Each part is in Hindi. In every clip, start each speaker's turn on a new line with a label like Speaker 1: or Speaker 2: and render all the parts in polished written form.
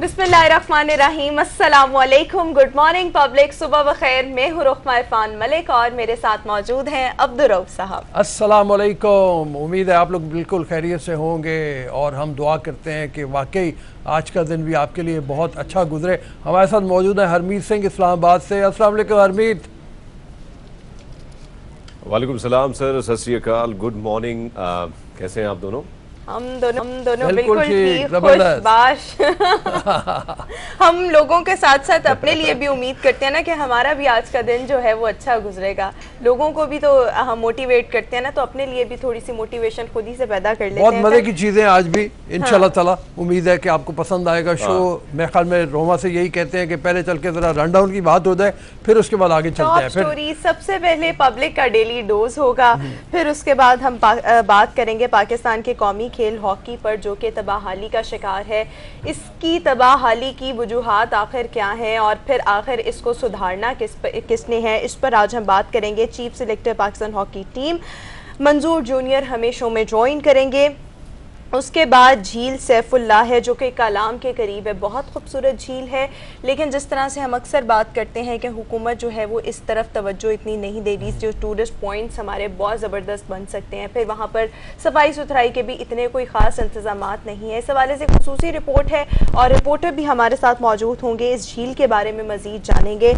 Speaker 1: बिस्मिल्लाहिर्रहमानिर्रहीम, अस्सलामुअलैकुम, गुड मॉर्निंग पब्लिक, सुबह बखैर। मैं हूँ रुखमा इरफान मलिक और मेरे साथ मौजूद हैं अब्दुर्रऊफ साहब।
Speaker 2: अस्सलामुअलैकुम। उम्मीद है आप लोग बिल्कुल खैरियत से होंगे और हम दुआ करते हैं कि वाकई आज का दिन भी आपके लिए बहुत अच्छा गुजरे। हमारे साथ मौजूद है हरमीत सिंह इस्लामाबाद से। अस्सलाम वालेकुम हरमीत।
Speaker 3: वालेकुम सलाम सर, सत श्री अकाल, गुड मॉर्निंग। कैसे हैं आप दोनों?
Speaker 1: हम दोनों बिल्कुल ठीक, खुशबाश। हम लोगों के साथ साथ अपने लिए भी उम्मीद करते हैं ना कि हमारा भी आज का दिन जो है वो अच्छा गुजरेगा। लोगों को भी तो हम मोटिवेट करते हैं ना, तो अपने लिए भी थोड़ी सी मोटिवेशन खुद ही से पैदा कर लेते हैं।
Speaker 2: बहुत मजे की चीजें आज भी इंशाल्लाह ताला। उम्मीद है कि आपको पसंद आएगा शो। मेरे ख्याल में रोमा से यही कहते हैं कि पहले चल के जरा रन डाउन की बात हो जाए, फिर उसके बाद आगे चलते हैं।
Speaker 1: स्टोरी सबसे पहले पब्लिक का डेली डोज होगा, फिर उसके बाद हम बात करेंगे पाकिस्तान के कौमी खेल हॉकी पर, जो कि तबाहाली का शिकार है। इसकी तबाहाली की वजूहात आखिर क्या हैं और फिर आखिर इसको सुधारना किसने है, इस पर आज हम बात करेंगे। Chief selector Pakistan hockey team मंजूर जूनियर हमें शो में ज्वाइन करेंगे। उसके बाद झील सैफुल्लाह है, जो कि कलाम के करीब है। बहुत खूबसूरत झील है, लेकिन जिस तरह से हम अक्सर बात करते हैं कि हुकूमत जो है वो इस तरफ तवज्जो इतनी नहीं दे रही। जो टूरिस्ट पॉइंट्स हमारे बहुत ज़बरदस्त बन सकते हैं, फिर वहाँ पर सफाई सुथराई के भी इतने कोई ख़ास इंतज़ामात नहीं है। इस हवाले से खुसूसी रिपोर्ट है और रिपोर्टर भी हमारे साथ मौजूद होंगे। इस झील के बारे में मज़ीद जानेंगे।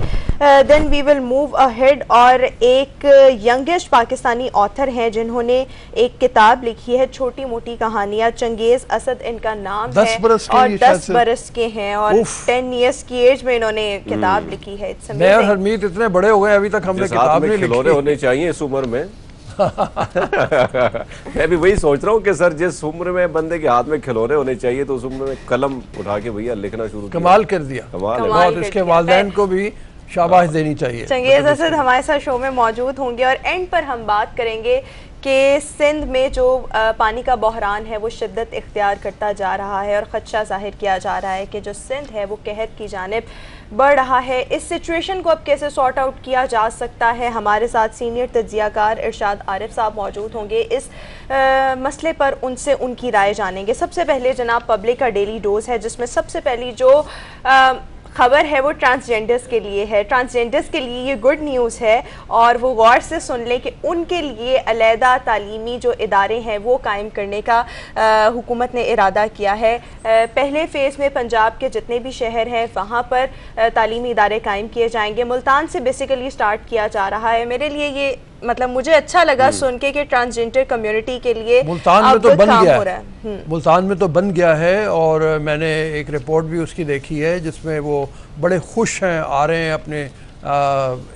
Speaker 1: Then we will move ahead और एक यंगेस्ट पाकिस्तानी ऑथर हैं जिन्होंने एक किताब लिखी है, छोटी मोटी कहानियाँ। चंगेज असद इनका नाम है और 10 बरस के हैं और 10 इयर्स की एज में इन्होंने किताब लिखी है।
Speaker 2: मैं और हरमीत इतने बड़े हो गए, अभी तक हमने किताब नहीं लिखी।
Speaker 3: खिलौने होने चाहिए इस उम्र में। मैं भी वही सोच रहा हूँ कि सर जिस उम्र में बंदे के हाथ में खिलौने होने चाहिए तो उस उम्र में कलम उठा के भैया लिखना शुरू किया।
Speaker 2: कमाल कर दिया, बहुत। इसके वालिदैन को भी शाबाश देनी चाहिए।
Speaker 1: चंगेज असद हमारे साथ शो में मौजूद होंगे और एंड पर हम बात करेंगे कि सिंध में जो पानी का बहरान है वो शिद्दत इख्तियार करता जा रहा है और ख़दशा ज़ाहिर किया जा रहा है कि जो सिंध है वो कहर की जानिब बढ़ रहा है। इस सिचुएशन को अब कैसे सॉर्ट आउट किया जा सकता है, हमारे साथ सीनियर तज्ज़ियाकार इरशाद आरिफ साहब मौजूद होंगे। इस मसले पर उनसे उनकी राय जानेंगे। सबसे पहले जनाब पब्लिक का डेली डोज है, जिसमें सबसे पहली जो खबर है वो ट्रांसजेंडर्स के लिए है। ट्रांसजेंडर्स के लिए ये गुड न्यूज़ है और वो गौर से सुन लें कि उनके लिए अलहदा तालीमी जो इदारे हैं वो कायम करने का हुकूमत ने इरादा किया है। पहले फ़ेज़ में पंजाब के जितने भी शहर हैं वहाँ पर तालीमी इदारे कायम किए जाएंगे। मुल्तान से बेसिकली स्टार्ट किया जा रहा है। मेरे लिए ये मतलब मुझे अच्छा लगा सुन के कि ट्रांसजेंडर कम्युनिटी के लिए
Speaker 2: मुल्तान में तो बन गया है। मुल्तान में तो बन गया है और मैंने एक रिपोर्ट भी उसकी देखी है जिसमें वो बड़े खुश हैं, आ रहे हैं अपने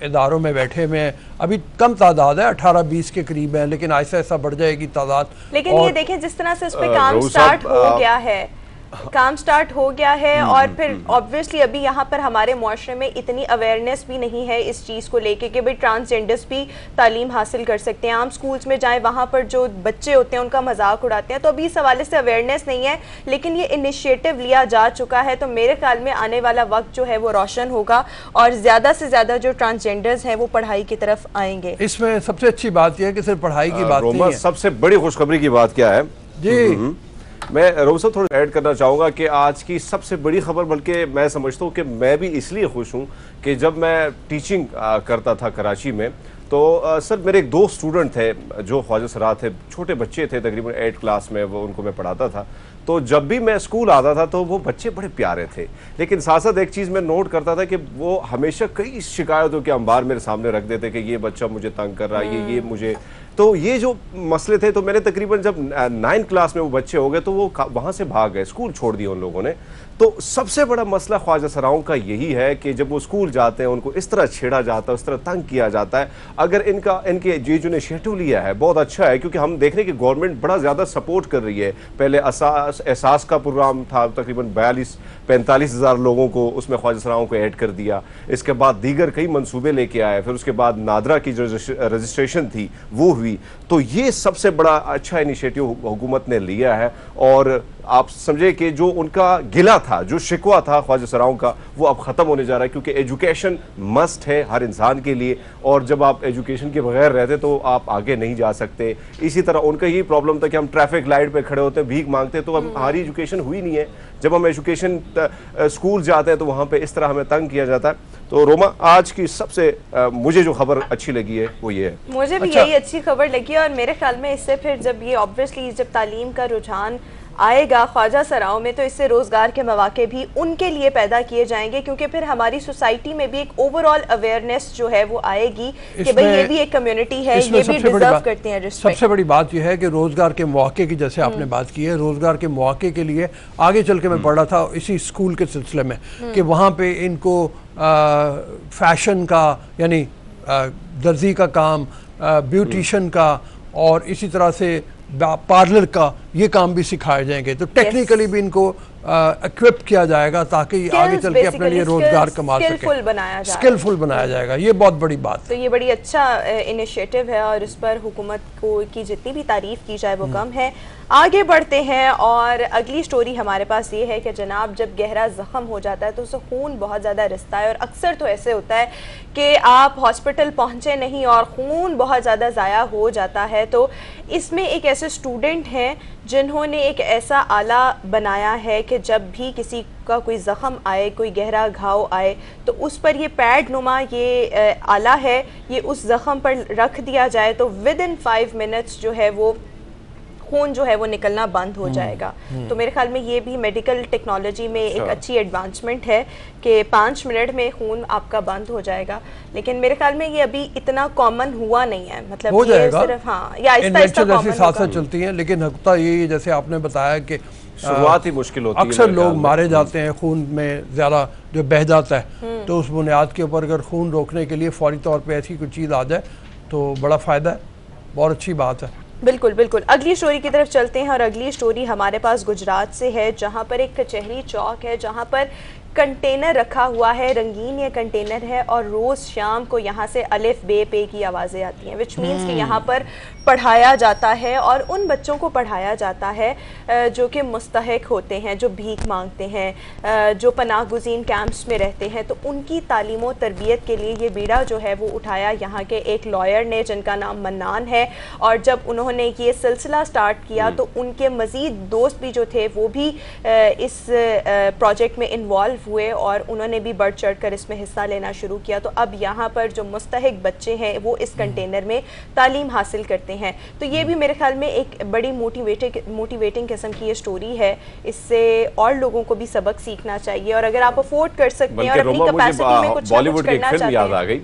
Speaker 2: इदारों में बैठे हुए हैं। अभी कम तादाद है, 18-20 के करीब है, लेकिन ऐसा ऐसा बढ़ जाएगी तादाद।
Speaker 1: लेकिन ये देखें जिस तरह से इस पे काम स्टार्ट हो गया है और फिर ऑब्वियसली अभी यहाँ पर हमारे मुआशरे में इतनी अवेयरनेस भी नहीं है इस चीज़ को लेके कि भाई ट्रांसजेंडर्स भी तालीम हासिल कर सकते हैं। आम स्कूल्स में जाएं, वहाँ पर जो बच्चे होते हैं उनका मजाक उड़ाते हैं, तो अभी इस हवाले से अवेयरनेस नहीं है। लेकिन ये इनिशिएटिव लिया जा चुका है, तो मेरे ख्याल में आने वाला वक्त जो है वो रोशन होगा और ज़्यादा से ज़्यादा जो ट्रांसजेंडर्स हैं वो पढ़ाई की तरफ आएंगे।
Speaker 2: इसमें सबसे अच्छी बात यह है कि सिर्फ पढ़ाई की बात नहीं है।
Speaker 3: सबसे बड़ी खुशखबरी की बात क्या है
Speaker 2: जी,
Speaker 3: मैं रोम साहब थोड़ा ऐड करना चाहूँगा कि आज की सबसे बड़ी खबर, बल्कि मैं समझता हूँ कि मैं भी इसलिए खुश हूँ कि जब मैं टीचिंग करता था कराची में तो सर मेरे एक 2 स्टूडेंट थे जो ख्वाजा सरा थे, छोटे बच्चे थे, तकरीबन 8 क्लास में वो उनको मैं पढ़ाता था। तो जब भी मैं स्कूल आता था तो वो बच्चे बड़े प्यारे थे, लेकिन साथ साथ एक चीज़ मैं नोट करता था कि वो हमेशा कई शिकायतों के अंबार मेरे सामने रख देते कि ये बच्चा मुझे तंग कर रहा है, ये मुझे। तो ये जो मसले थे, तो मैंने तकरीबन जब 9 क्लास में वो बच्चे हो गए तो वो वहाँ से भाग गए, स्कूल छोड़ दिया उन लोगों ने। तो सबसे बड़ा मसला ख्वाजा सराओं का यही है कि जब वो स्कूल जाते हैं उनको इस तरह छेड़ा जाता है, उस तरह तंग किया जाता है। अगर इनके ये जो इनिशिएटिव लिया है बहुत अच्छा है, क्योंकि हम देख रहे हैं कि गवर्नमेंट बड़ा ज़्यादा सपोर्ट कर रही है। पहले एहसास का प्रोग्राम था, तकरीबन 42-45 हज़ार लोगों को उसमें ख्वाजा सराओं को ऐड कर दिया। इसके बाद दीगर कई मंसूबे लेके आए, फिर उसके बाद नादरा की जो रजिस्ट्रेशन थी वो हुई। हुई। तो ये सबसे बड़ा अच्छा इनिशिएटिव हुकूमत ने लिया है, और आप समझे कि जो उनका गिला था, जो शिकवा था ख्वाजा सराओं का, वो अब ख़त्म होने जा रहा है, क्योंकि एजुकेशन मस्ट है हर इंसान के लिए, और जब आप एजुकेशन के बगैर रहते तो आप आगे नहीं जा सकते। इसी तरह उनका यही प्रॉब्लम था कि हम ट्रैफिक लाइट पे खड़े होते हैं, भीख मांगते हैं, तो हमारी एजुकेशन हुई नहीं है। जब हम एजुकेशन स्कूल जाते हैं तो वहाँ पे इस तरह हमें तंग किया जाता है। तो रोमा, आज की सबसे मुझे जो खबर अच्छी लगी है वो ये है।
Speaker 1: मुझे भी यही अच्छी खबर लगी, और मेरे ख्याल में इससे फिर जब ये ऑब्वियसली जब तालीम का रुझान आएगा ख्वाजा सराओं में, तो इससे रोज़गार के मौके भी उनके लिए पैदा किए जाएंगे, क्योंकि फिर हमारी सोसाइटी में भी एक ओवरऑल अवेयरनेस जो है वो आएगी कि भाई ये भी एक कम्युनिटी है, ये भी डिजर्व करते हैं रिस्पेक्ट।
Speaker 2: सबसे बड़ी बात यह है कि रोज़गार के मौके की, जैसे आपने बात की है, रोज़गार के मौके के लिए आगे चल के मैं पढ़ रहा था इसी स्कूल के सिलसिले में कि वहाँ पे इनको फैशन का, यानी दर्जी का काम, ब्यूटिशियन का, और इसी तरह से पार्लर का ये काम भी सिखाए जाएंगे। तो टेक्निकली भी इनको इक्विप किया जाएगा ताकि आगे चल के अपने लिए रोजगार कमा सके, स्किलफुल बनाया जाएगा। ये बहुत बड़ी बात।
Speaker 1: तो ये बड़ी अच्छा इनिशिएटिव है, और इस पर हुकूमत को की जितनी भी तारीफ की जाए वो कम है। आगे बढ़ते हैं, और अगली स्टोरी हमारे पास ये है कि जनाब, जब गहरा ज़ख्म हो जाता है तो उससे खून बहुत ज़्यादा रिसता है, और अक्सर तो ऐसे होता है कि आप हॉस्पिटल पहुँचे नहीं और खून बहुत ज़्यादा ज़ाया हो जाता है। तो इसमें एक ऐसे स्टूडेंट हैं जिन्होंने एक ऐसा आला बनाया है कि जब भी किसी का कोई ज़ख़म आए, कोई गहरा घाव आए, तो उस पर ये पैड नुमा ये आला है, ये उस ज़ख़म पर रख दिया जाए तो विद इन 5 मिनट्स जो है वो खून जो है वो निकलना बंद हो जाएगा। तो मेरे ख्याल में ये भी मेडिकल टेक्नोलॉजी में एक अच्छी एडवांसमेंट है कि 5 मिनट में खून आपका बंद हो जाएगा। लेकिन मेरे ख्याल में ये अभी इतना कॉमन हुआ नहीं है, मतलब
Speaker 2: हो
Speaker 1: ये सिर्फ हाँ या आहिस्ता
Speaker 2: साथ चलती है। लेकिन होता ये जैसे आपने बताया कि
Speaker 3: शुरुआत ही मुश्किल होती है,
Speaker 2: अक्सर लोग मारे जाते हैं, खून में ज़्यादा जो बह जाता है, तो उस बुनियाद के ऊपर अगर खून रोकने के लिए फौरी तौर पर ऐसी कोई चीज़ आ जाए तो बड़ा फ़ायदा है, बहुत अच्छी बात है।
Speaker 1: बिल्कुल बिल्कुल। अगली स्टोरी की तरफ चलते हैं, और अगली स्टोरी हमारे पास गुजरात से है, जहां पर एक कचहरी चौक है जहां पर कंटेनर रखा हुआ है, रंगीन ये कंटेनर है, और रोज़ शाम को यहाँ से अलिफ बे पे की आवाज़ें आती हैं, विच मीन्स कि यहाँ पर पढ़ाया जाता है, और उन बच्चों को पढ़ाया जाता है जो कि मुस्तहिक होते हैं, जो भीख मांगते हैं, जो पनाह गुज़ीन कैंप्स में रहते हैं। तो उनकी तालीम और तरबियत के लिए ये बीड़ा जो है वो उठाया यहाँ के एक लॉयर ने, जिनका नाम मन्नान है। और जब उन्होंने ये सिलसिला स्टार्ट किया तो उनके मज़ीद दोस्त भी जो थे वो भी इस प्रोजेक्ट में इन्वॉल्व हुए, और उन्होंने भी बढ़ चढ़ कर इसमें हिस्सा लेना शुरू किया। तो अब यहाँ पर जो मुस्तहिक बच्चे हैं वो इस कंटेनर में तालीम हासिल करते हैं। तो ये भी मेरे ख्याल में एक बड़ी मोटिवेटिंग किस्म की ये स्टोरी है, इससे और लोगों को भी सबक सीखना चाहिए। और अगर आप अफोर्ड कर सकते हैं और अपनी कैपेसिटी में कुछ
Speaker 3: बॉलीवुड की
Speaker 1: करना
Speaker 3: फिल्म याद आ गई,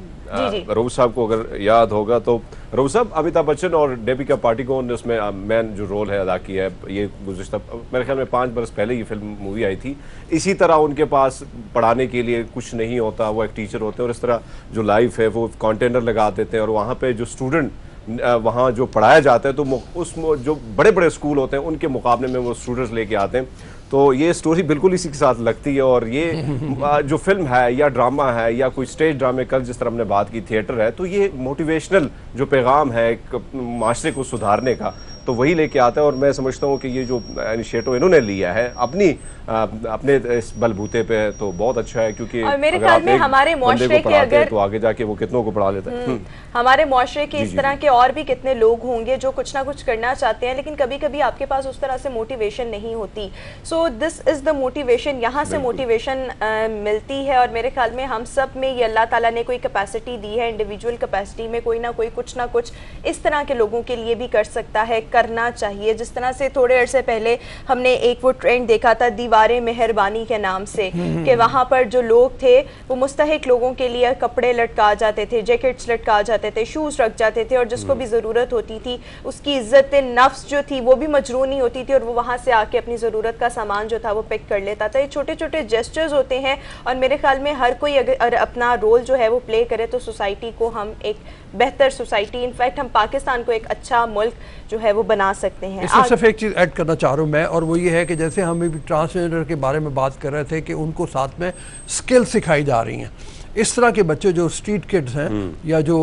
Speaker 3: रऊफ साहब को अगर याद होगा तो रऊफ साहब अमिताभ बच्चन और दीपिका पादुकोण ने उसमें मैन जो रोल है अदा किया है। ये गुज़िश्ता मेरे ख्याल में 5 बरस पहले ये फिल्म मूवी आई थी। इसी तरह उनके पास पढ़ाने के लिए कुछ नहीं होता, वो एक टीचर होते हैं, और इस तरह जो लाइफ है वो कंटेनर लगा देते हैं, और वहाँ पे जो स्टूडेंट वहाँ जो पढ़ाया जाता है तो उस जो बड़े बड़े स्कूल होते हैं उनके मुकाबले में वो स्टूडेंट्स लेके आते हैं। तो ये स्टोरी बिल्कुल इसी के साथ लगती है, और ये जो फिल्म है या ड्रामा है या कोई स्टेज ड्रामे, कल जिस तरह हमने बात की थिएटर है, तो ये मोटिवेशनल जो पैगाम है एक माशरे को सुधारने का, तो वही लेके आता है। और मैं समझता हूँ कि ये जो इनिशिएटिव इन्होंने लिया है अपने इस बलबूते पे, तो बहुत अच्छा है, क्योंकि
Speaker 1: मेरे ख्याल में हमारे मुआशरे के अगर
Speaker 3: तो आगे जाके वो कितनों को पढ़ा लेता है।
Speaker 1: हमारे मुआशरे के इस तरह के और भी कितने लोग होंगे जो कुछ ना कुछ करना चाहते हैं, लेकिन कभी कभी आपके पास उस तरह से मोटिवेशन नहीं होती। So this is the motivation, यहाँ से मोटिवेशन मिलती है। और मेरे ख्याल में हम सब में ये अल्लाह ताला ने कोई कैपेसिटी दी है, इंडिविजुअल कैपेसिटी में कोई ना कोई कुछ ना कुछ इस तरह के लोगों के लिए भी कर सकता है, करना चाहिए। जिस तरह से थोड़े अरसे पहले हमने एक वो ट्रेंड देखा था दीवारें मेहरबानी के नाम से, कि वहाँ पर जो लोग थे वो मुस्तहिक लोगों के लिए कपड़े लटका जाते थे, जैकेट्स लटका जाते थे, शूज़ रख जाते थे, और जिसको भी ज़रूरत होती थी उसकी इज्जत नफ्स जो थी वो भी मजरूनी होती थी, और वो वहाँ से आके अपनी ज़रूरत का सामान जो था वो पिक कर लेता था। ये छोटे छोटे जेस्चर्स होते हैं, और मेरे ख्याल में हर कोई अगर अपना रोल जो है वो प्ले करे तो सोसाइटी को हम एक बेहतर सोसाइटी, इनफैक्ट हम पाकिस्तान को एक अच्छा मुल्क जो है वो बना सकते हैं।
Speaker 2: इसमें सिर्फ एक चीज़ ऐड करना चाह रहा हूँ मैं, और वो ये है कि जैसे हम भी ट्रांसजेंडर के बारे में बात कर रहे थे कि उनको साथ में स्किल सिखाई जा रही हैं। इस तरह के बच्चे जो स्ट्रीट किड्स हैं या जो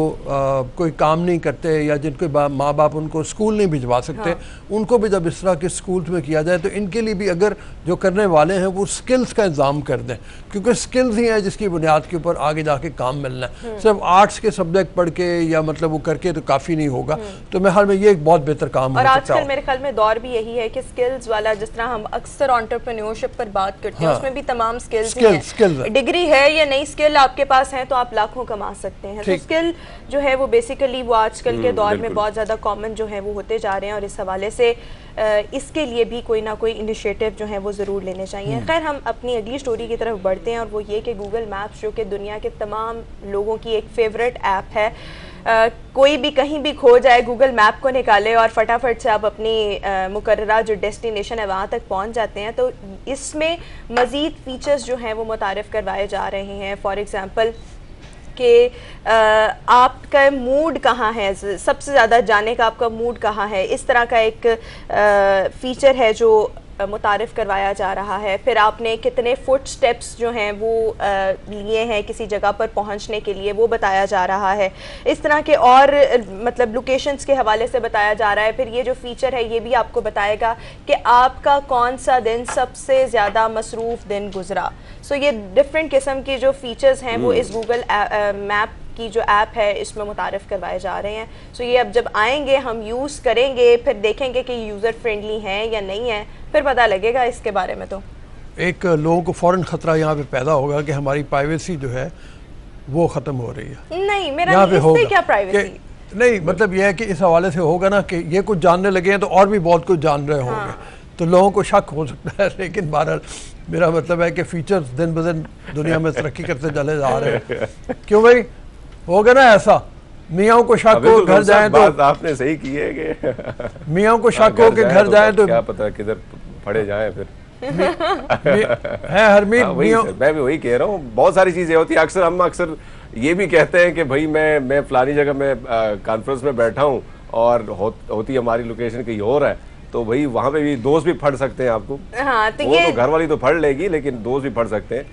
Speaker 2: कोई काम नहीं करते या जिनके माँ बाप उनको स्कूल नहीं भिजवा सकते, उनको भी जब इस तरह के स्कूल्स में किया जाए तो इनके लिए भी अगर जो करने वाले हैं वो स्किल्स का इंतजाम कर दें, क्योंकि स्किल्स ही है जिसकी बुनियाद के ऊपर आगे जाके काम मिलना है। सिर्फ आर्ट्स के सब्जेक्ट पढ़ के या मतलब वो करके तो काफ़ी नहीं होगा। तो मेरे ख्याल में ये एक बहुत बेहतर काम
Speaker 1: और
Speaker 2: हो सकता है।
Speaker 1: आजकल मेरे ख्याल में दौर भी यही है कि स्किल्स वाला, जिस तरह हम अक्सर एंटरप्रेन्योरशिप पर बात करते हैं, उसमें भी तमाम स्किल्स हैं। डिग्री है या नई स्किल आपके पास है तो आप लाखों कमा सकते हैं। तो स्किल जो है वो बेसिकली वो आजकल के दौर में बहुत ज़्यादा कॉमन जो है वो होते जा रहे हैं, और इस हवाले से इसके लिए भी कोई ना कोई इनिशिएटिव जो है वो ज़रूर लेने चाहिए। खैर, हम अपनी अगली स्टोरी की तरफ बढ़ते हैं, और वो ये कि गूगल मैप्स जो कि दुनिया के तमाम लोगों की एक फेवरेट ऐप है, कोई भी कहीं भी खो जाए गूगल मैप को निकाले और फटाफट से आप अपनी मुकर्ररा जो डेस्टिनेशन है वहाँ तक पहुँच जाते हैं। तो इसमें मज़ीद फ़ीचर्स जो हैं वो मुतारिफ़ करवाए जा रहे हैं। फॉर एग्ज़ाम्पल कि आपका मूड कहाँ है, सबसे ज़्यादा जाने का आपका मूड कहाँ है, इस तरह का एक फ़ीचर है जो मुतारिफ़ करवाया जा रहा है। फिर आपने कितने फुट स्टेप्स जो हैं वो लिए हैं किसी जगह पर पहुंचने के लिए, वो बताया जा रहा है। इस तरह के और मतलब लोकेशंस के हवाले से बताया जा रहा है। फिर ये जो फ़ीचर है ये भी आपको बताएगा कि आपका कौन सा दिन सबसे ज़्यादा मसरूफ़ दिन गुजरा। सो ये डिफरेंट किस्म की जो फ़ीचर्स हैं वो इस गूगल मैप की जो ऐप है इसमें मुतारिफ़ करवाए जा रहे हैं। सो ये अब जब आएंगे हम यूज़ करेंगे, फिर देखेंगे कि यूज़र फ्रेंडली हैं या नहीं है, फिर पता लगेगा इसके बारे में। तो
Speaker 2: एक लोगों को फ़ौरन ख़तरा यहाँ पे पैदा होगा कि हमारी प्राइवेसी जो है वो ख़त्म हो रही है।
Speaker 1: नहीं, मेरा इससे क्या प्राइवेसी
Speaker 2: नहीं, मतलब यह है कि इस हवाले से होगा ना कि ये कुछ जानने लगे हैं तो और भी बहुत कुछ जान रहे होंगे, तो लोगों को शक हो सकता है। लेकिन बहरहाल मेरा मतलब है कि फीचर्स दिन ब दिन दुनिया में तरक्की करते चले जा रहे हैं। क्यों भाई, होगा ना ऐसा, मियाँ को शक हो घर जाए तो,
Speaker 3: बात आपने सही की है कि
Speaker 2: मियाँ को शक हो कि घर जाए तो
Speaker 3: क्या पता किधर पड़े जाए फिर
Speaker 2: है हरमीत।
Speaker 3: मैं भी वही कह रहा हूँ, बहुत सारी चीजें होती है। अक्सर ये भी कहते हैं कि भाई मैं फलानी जगह में कॉन्फ्रेंस में बैठा हूँ और होती हमारी लोकेशन कहीं और है, तो भाई वहाँ पे भी दोस्त भी फट सकते हैं आपको।
Speaker 1: हाँ, तो
Speaker 3: वो तो घर वाली तो फट लेगी लेकिन दोस्त भी फट सकते हैं।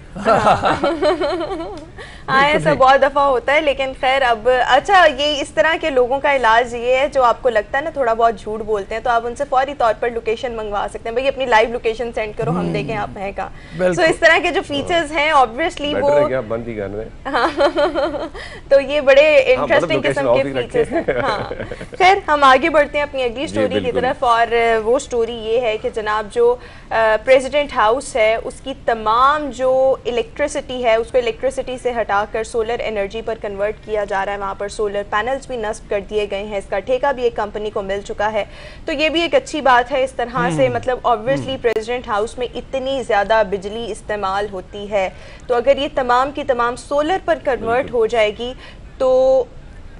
Speaker 1: हाँ, ऐसा बहुत दफ़ा होता है। लेकिन खैर अब अच्छा, ये इस तरह के लोगों का इलाज ये है जो आपको लगता है ना थोड़ा बहुत झूठ बोलते हैं, तो आप उनसे फौरी तौर पर लोकेशन मंगवा सकते हैं, भाई अपनी लाइव लोकेशन सेंड करो, हम देखें आप हैं कहाँ। सो इस तरह के जो फीचर्स हैं ऑब्वियसली वो
Speaker 3: क्या बंद ही कर
Speaker 1: रहे तो ये बड़े इंटरेस्टिंग किस्म के फीचर्स हैं। हाँ, खैर हम आगे बढ़ते हैं अपनी अगली स्टोरी की तरफ, और वो स्टोरी ये है कि जनाब जो प्रेसिडेंट हाउस है उसकी तमाम जो इलेक्ट्रिसिटी है उसको इलेक्ट्रिसिटी से हटाकर सोलर एनर्जी पर कन्वर्ट किया जा रहा है। वहाँ पर सोलर पैनल्स भी नस्ब कर दिए गए हैं, इसका ठेका भी एक कंपनी को मिल चुका है। तो ये भी एक अच्छी बात है। इस तरह से मतलब ऑब्वियसली प्रेसिडेंट हाउस में इतनी ज़्यादा बिजली इस्तेमाल होती है, तो अगर ये तमाम की तमाम सोलर पर कन्वर्ट हो जाएगी तो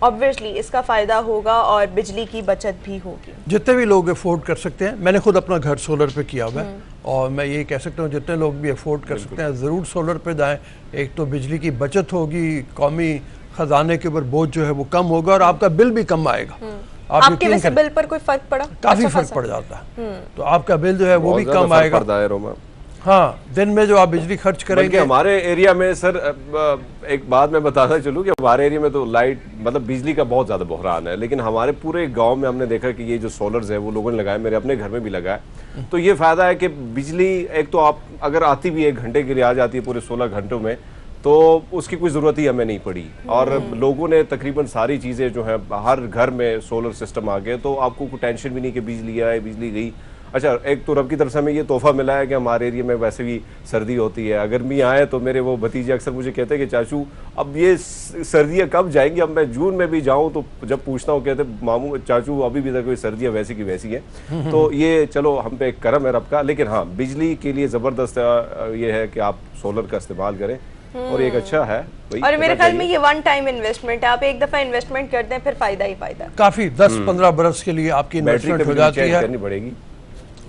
Speaker 1: ऑब्वियसली इसका फ़ायदा होगा और बिजली की बचत भी होगी।
Speaker 2: जितने भी लोग अफोर्ड कर सकते हैं, मैंने खुद अपना घर सोलर पे किया हुआ है और मैं ये कह सकता हूँ जितने लोग भी अफोर्ड कर सकते हैं ज़रूर सोलर पे जाएं। एक तो बिजली की बचत होगी, कौमी ख़जाने के ऊपर बोझ जो है वो कम होगा और आपका बिल भी कम आएगा।
Speaker 1: आपके वैसे बिल पर कोई फ़र्क पड़ा?
Speaker 2: काफ़ी फ़र्क पड़ जाता है, तो आपका बिल जो है वो भी कम आएगा। हाँ, दिन में जो आप बिजली खर्च करेंगे।
Speaker 3: हमारे एरिया में सर एक बात मैं बताना चलूँ कि हमारे एरिया में तो लाइट मतलब बिजली का बहुत ज़्यादा बहरान है, लेकिन हमारे पूरे गांव में हमने देखा कि ये जो सोलर्स है वो लोगों ने लगाए, मेरे अपने घर में भी लगाए। तो ये फ़ायदा है कि बिजली एक तो आप अगर आती भी 1 घंटे के लिए आ जाती है पूरे 16 घंटों में, तो उसकी कोई ज़रूरत ही हमें नहीं पड़ी। और लोगों ने तकरीबन सारी चीज़ें जो है हर घर में सोलर सिस्टम आ गए, तो आपको कोई टेंशन भी नहीं कि बिजली आए बिजली गई। अच्छा, एक तो रब की तरफ से हमें ये तोहफा मिला है कि हमारे एरिया में वैसे भी सर्दी होती है, गर्मी आए तो मेरे वो भतीजे अक्सर मुझे कहते हैं कि चाचू अब ये सर्दियाँ कब जाएंगी, अब मैं जून में भी जाऊँ तो जब पूछता हूँ कहते मामू चाचू अभी भी तक कोई सर्दियाँ वैसी की वैसी है। तो ये चलो हम पे एक करम है रब का, लेकिन हाँ बिजली के लिए ज़बरदस्त ये है कि आप सोलर का इस्तेमाल करें और एक अच्छा है।
Speaker 1: और मेरे ख्याल में ये वन टाइम इन्वेस्टमेंट है, आप एक दफ़ा इन्वेस्टमेंट करते हैं फिर फ़ायदा ही फ़ायदा।
Speaker 2: काफ़ी 10-15 बरस के लिए आपकी इन्वेस्टमेंट हो जाती है,
Speaker 3: करनी पड़ेगी।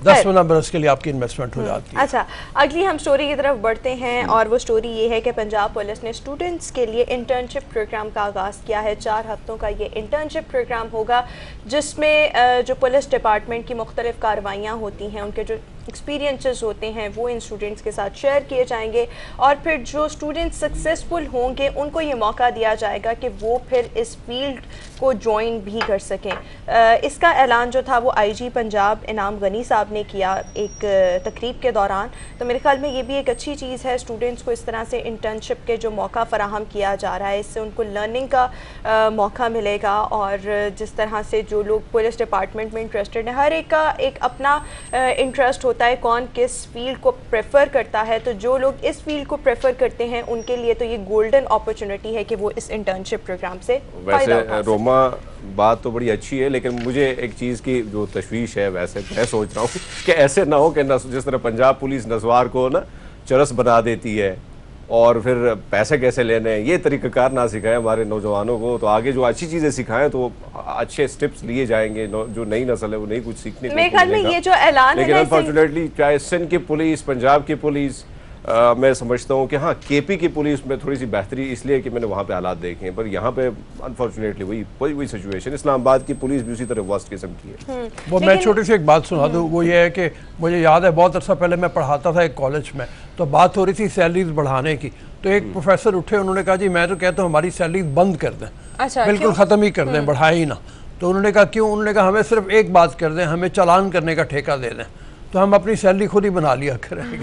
Speaker 2: 10-15 बरस के लिए आपकी इन्वेस्टमेंट हो जाती है।
Speaker 1: अच्छा, अगली हम स्टोरी की तरफ बढ़ते हैं और वो स्टोरी ये है कि पंजाब पुलिस ने स्टूडेंट्स के लिए इंटर्नशिप प्रोग्राम का आगाज़ किया है। 4 हफ्तों का ये इंटर्नशिप प्रोग्राम होगा जिसमें जो पुलिस डिपार्टमेंट की मुख्तलिफ कार्रवाइयाँ होती हैं, उनके जो एक्सपीरियंसेस होते हैं वो इन स्टूडेंट्स के साथ शेयर किए जाएंगे और फिर जो स्टूडेंट्स सक्सेसफुल होंगे उनको ये मौका दिया जाएगा कि वो फिर इस फील्ड को ज्वाइन भी कर सकें। इसका ऐलान जो था वो आईजी पंजाब इनाम गनी साहब ने किया एक तकरीब के दौरान। तो मेरे ख्याल में ये भी एक अच्छी चीज़ है, स्टूडेंट्स को इस तरह से इंटर्नशिप के जो मौका फराहम किया जा रहा है, इससे उनको लर्निंग का मौका मिलेगा। और जिस तरह से जो लोग पुलिस डिपार्टमेंट में इंटरेस्टेड है, हर एक का एक अपना इंटरेस्ट होता है, कौन किस फील्ड को प्रेफर करता है। तो जो लोग इस फील्ड को प्रेफर करते हैं उनके लिए तो ये गोल्डन अपॉर्चुनिटी है कि वो इस इंटर्नशिप प्रोग्राम से फायदा उठा सकें।
Speaker 3: रोमा, बात तो बड़ी अच्छी है, लेकिन मुझे एक चीज़ की जो तशवीश है, वैसे मैं सोच रहा हूँ कि ऐसे ना हो कि जिस तरह पंजाब पुलिस नस्वार को ना चरस बना देती है और फिर पैसे कैसे लेने हैं ये तरीक़ाकार ना सिखाएं हमारे नौजवानों को। तो आगे जो अच्छी चीज़ें सिखाएं तो अच्छे स्टेप्स लिए जाएंगे, जो नई नस्ल है वो नई कुछ सीखने को मिलेगा।
Speaker 1: ये जो ऐलान
Speaker 3: लेकिन अनफॉर्चुनेटली चाहे सिंध की पुलिस, पंजाब की पुलिस, मैं समझता हूँ कि हाँ केपी की पुलिस में थोड़ी सी बेहतरी इसलिए कि मैंने वहाँ पे हालात देखे हैं, पर यहाँ पे अनफॉर्चुनेटली वही सिचुएशन। इस्लामाबाद की पुलिस भी उसी तरह वर्स्ट किस्म की है।
Speaker 2: वो मैं छोटी सी एक बात सुना दूँ, वो ये है कि मुझे याद है बहुत अर्सा पहले मैं पढ़ाता था एक कॉलेज में, तो बात हो रही थी सैलरीज बढ़ाने की। तो एक प्रोफेसर उठे, उन्होंने कहा जी मैं तो कहता हूँ हमारी सैलरीज बंद कर दें। अच्छा, बिल्कुल ख़त्म ही कर दें, बढ़ाए ही ना। तो उन्होंने कहा क्यों? उन्होंने कहा हमें सिर्फ एक बात कर दें, हमें चालान करने का ठेका दे दें, तो हम अपनी सैलरी खुद ही बना लिया करेंगे।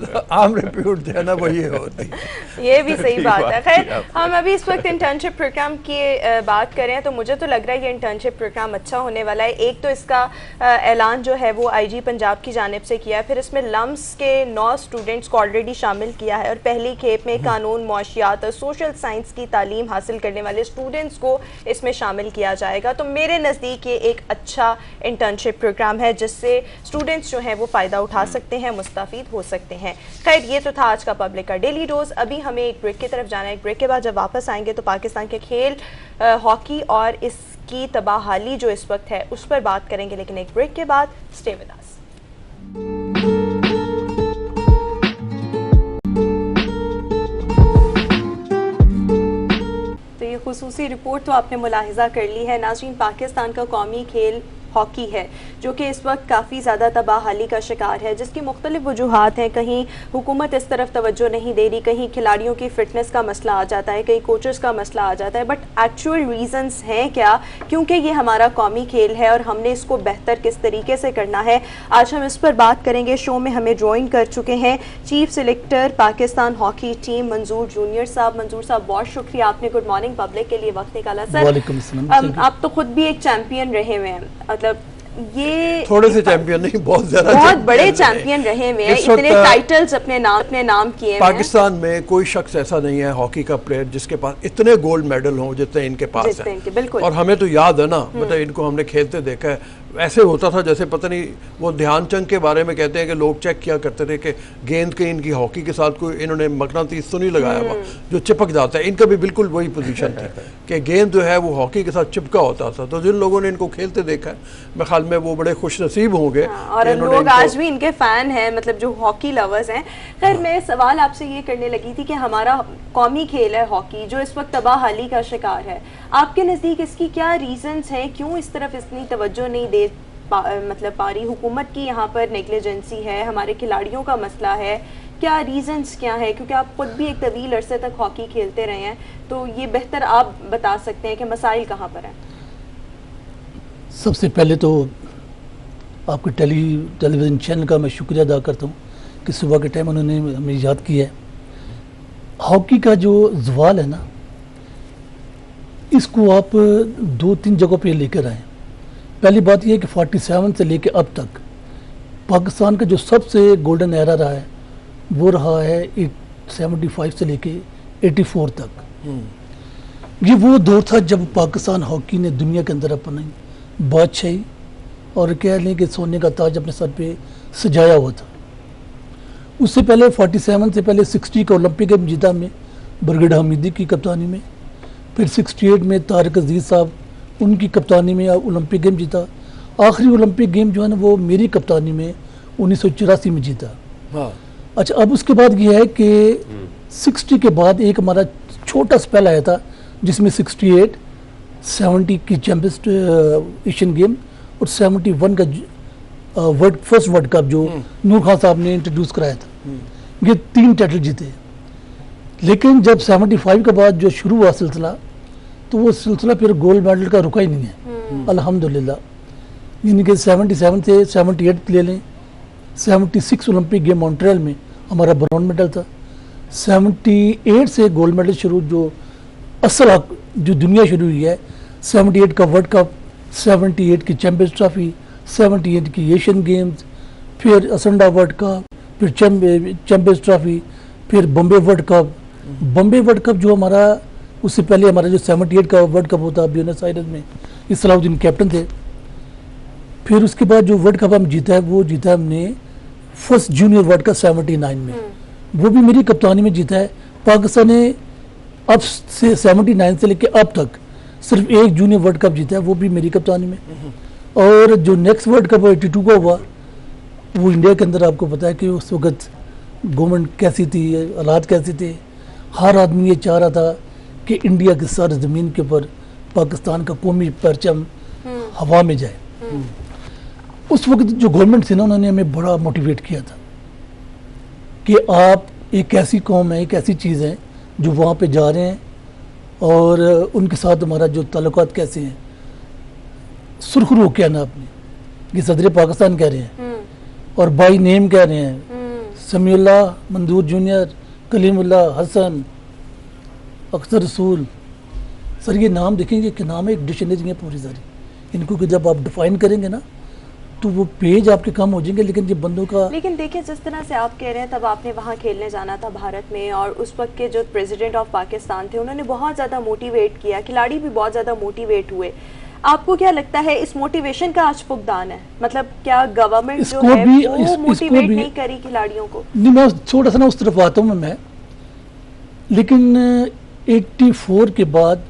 Speaker 2: तो आम रिप्यूट जो है ना वो ये होती है।
Speaker 1: ये भी सही बात है। खैर, हम अभी इस वक्त इंटर्नशिप प्रोग्राम की बात करें तो मुझे तो लग रहा है ये इंटर्नशिप प्रोग्राम अच्छा होने वाला है। एक तो इसका ऐलान जो है वो आईजी पंजाब की जानिब से किया है, फिर इसमें लम्स के 9 स्टूडेंट्स को ऑलरेडी शामिल किया है और पहली खेप में कानून, मुआशियात और सोशल साइंस की तालीम हासिल करने वाले स्टूडेंट्स को इसमें शामिल किया जाएगा। तो मेरे नज़दीक ये एक अच्छा इंटर्नशिप प्रोग्राम है जिससे स्टूडेंट्स जो हैं वो फ़ायदा उठा सकते हैं, मुस्तफ़ीद हो सकते हैं। खैर, ये तो था आज का पब्लिक का डेली डोज। अभी हमें एक ब्रेक की तरफ जाना है। एक ब्रेक के बाद जब वापस आएंगे तो पाकिस्तान के खेल, हॉकी और इसकी तबाहाली जो इस वक्त है उस पर बात करेंगे, लेकिन एक ब्रेक के बाद। Stay with us. तो ये खुसूसी रिपोर्ट तो आपने मुलाहिजा कर ली है नाज़रीन। पाकिस्तान का कौमी खेल हॉकी है जो कि इस वक्त काफ़ी ज़्यादा तबाहाली का शिकार है, जिसकी मुख्तलिफ वजूहात हैं। कहीं हुकूमत इस तरफ तवज्जो नहीं दे रही, कहीं खिलाड़ियों की फ़िटनेस का मसला आ जाता है, कहीं कोचेस का मसला आ जाता है। बट एक्चुअल रीज़न्स हैं क्या? क्योंकि ये हमारा कौमी खेल है और हमने इसको बेहतर किस तरीके से करना है, आज हम इस पर बात करेंगे। शो में हमें ज्वाइन कर चुके हैं chief selector Pakistan hockey team मंजूर जूनियर साहब। मंजूर साहब, बहुत शुक्रिया, आपने गुड मॉर्निंग पब्लिक के लिए वक्त निकाला। सर, आप तो खुद भी एक चैम्पियन रहे हुए हैं, मतलब ये
Speaker 2: थोड़े से चैंपियन नहीं, बहुत ज्यादा,
Speaker 1: बहुत बड़े चैंपियन रहे हुए हैं, इतने टाइटल्स अपने नाम किए।
Speaker 2: पाकिस्तान में कोई शख्स ऐसा नहीं है हॉकी का प्लेयर जिसके पास इतने गोल्ड मेडल हों जितने इनके पास हैं। और हमें तो याद है ना, मतलब इनको हमने खेलते देखा है। ऐसे होता था जैसे पता नहीं, वो ध्यानचंद के बारे में कहते हैं कि लोग चेक किया करते थे कि गेंद के इनकी हॉकी के साथ कोई इन्होंने मकनातीस तो नहीं लगाया हुआ जो चिपक जाता है। इनका भी बिल्कुल वही पोजीशन थी कि गेंद जो है वो हॉकी के साथ चिपका होता था। तो जिन लोगों ने इनको खेलते देखा है, मैं ख्याल में वो बड़े खुश नसीब होंगे।
Speaker 1: और लोग आज भी इनके फैन हैं, मतलब जो हॉकी लवर्स हैं। खैर, मैं सवाल आपसे ये करने लगी थी कि हमारा कौमी खेल है हॉकी जो इस वक्त तबाहाली का शिकार है, आपके नज़दीक इसकी क्या रीजंस हैं? क्यों इस तरफ इतनी तवज्जो नहीं दे मतलब पा रही हुकूमत की? यहाँ पर नेग्लिजेंसी है, हमारे खिलाड़ियों का मसला है, क्या रीजंस क्या है? क्योंकि आप खुद भी एक तवील अरसे तक हॉकी खेलते रहे हैं, तो ये बेहतर आप बता सकते हैं कि मसाइल कहाँ पर हैं।
Speaker 4: सबसे पहले तो आपके टेलीविज़न चैनल का मैं शुक्रिया अदा करता हूँ कि सुबह के टाइम उन्होंने हमें याद किया है। हॉकी का जो ज़वाल है ना, इसको आप 2-3 जगहों पे लेकर आए। पहली बात यह है कि 47 से लेकर अब तक पाकिस्तान का जो सबसे गोल्डन एरा रहा है वो रहा है 75 से लेकर 84 तक। ये वो दौर था जब पाकिस्तान हॉकी ने दुनिया के अंदर अपनी बादशाही और कह लें कि सोने का ताज अपने सर पे सजाया हुआ था। उससे पहले 47 से पहले 60 का ओलंपिक गेम जीता में ब्रिगेडियर हमीदी की कप्तानी में, फिर 68 में तारिक अजीज़ साहब उनकी कप्तानी में ओलंपिक गेम जीता, आखिरी ओलंपिक गेम जो है ना वो मेरी कप्तानी में 1984 में जीता।
Speaker 2: हाँ।
Speaker 4: अच्छा, अब उसके बाद ये है कि 60 के बाद एक हमारा छोटा स्पेल आया था जिसमें 68, 70 की चैंपियंस एशियन गेम और 71 का फर्स्ट वर्ल्ड कप जो नूर खान साहब ने इंट्रोड्यूस कराया था। ये 3 टाइटल जीते। लेकिन जब 75 के बाद जो शुरू हुआ सिलसिला, तो वो सिलसिला फिर गोल्ड मेडल का रुका ही नहीं है अल्हम्दुलिल्लाह। यानी कि 77 से 78 ले लें, 76 ओलंपिक गेम मॉन्ट्रियल में हमारा ब्रॉन्ज मेडल था, 78 से गोल्ड मेडल शुरू, जो असल जो दुनिया शुरू हुई है, 78 का वर्ल्ड कप, 78 की चैंपियंस ट्रॉफी, 78 की एशियन गेम्स, फिर असंडा वर्ल्ड कप, फिर चैंपियंस ट्रॉफी, फिर Bombay world cup. Bombay world cup जो हमारा, उससे पहले हमारा जो 78 का वर्ल्ड कप होता ब्यूनस आयर्स में, इस सलाउद्दीन कैप्टन थे। फिर उसके बाद जो वर्ल्ड कप हम जीता है वो जीता है हमने फर्स्ट जूनियर वर्ल्ड कप 79 में, वो भी मेरी कप्तानी में जीता है। पाकिस्तान ने अब से 79 से लेकर अब तक सिर्फ एक जूनियर वर्ल्ड कप जीता है, वो भी मेरी कप्तानी में। और जो नेक्स्ट वर्ल्ड कप 82 का हुआ, वो इंडिया के अंदर आपको पता है कि उस वक्त गवर्नमेंट कैसी थी, हालात कैसे थे। हर आदमी ये चाह रहा था कि इंडिया की सर ज़मीन के ऊपर पाकिस्तान का कौमी परचम हवा में जाए। उस वक्त जो गवर्नमेंट थी ना, उन्होंने हमें बड़ा मोटिवेट किया था कि आप एक ऐसी कौम है, एक ऐसी चीज़ है जो वहाँ पे जा रहे हैं और उनके साथ हमारा जो ताल्लुकात कैसे हैं। सुरखरू क्या ना आपने, ये सदर पाकिस्तान कह रहे हैं और बाई नेम कह रहे हैं, समीउल्लाह, मंजूर जूनियर, कलीमुल्लाह, हसन, अख्तर रसूल। सर ये नाम देखेंगे कि नाम है, एक डिक्शनरी है पूरी सारी। इनको कि जब आप डिफाइन करेंगे ना तो वो पेज आपके कम हो जाएंगे, लेकिन ये बंदों का।
Speaker 1: लेकिन देखिए, जिस तरह से आप कह रहे हैं, तब आपने वहाँ खेलने जाना था भारत में, और उस वक्त के जो प्रेसिडेंट ऑफ पाकिस्तान थे उन्होंने बहुत ज़्यादा मोटिवेट किया, खिलाड़ी भी बहुत ज़्यादा मोटिवेट हुए। आपको क्या लगता है इस मोटिवेशन का आज फुकदान है? मतलब क्या गवर्नमेंट जो है वो मोटिवेट नहीं करी खिलाड़ियों को?
Speaker 4: नहीं, मैं थोड़ा सा ना उस तरफ आता हूँ मैं। लेकिन 84 के बाद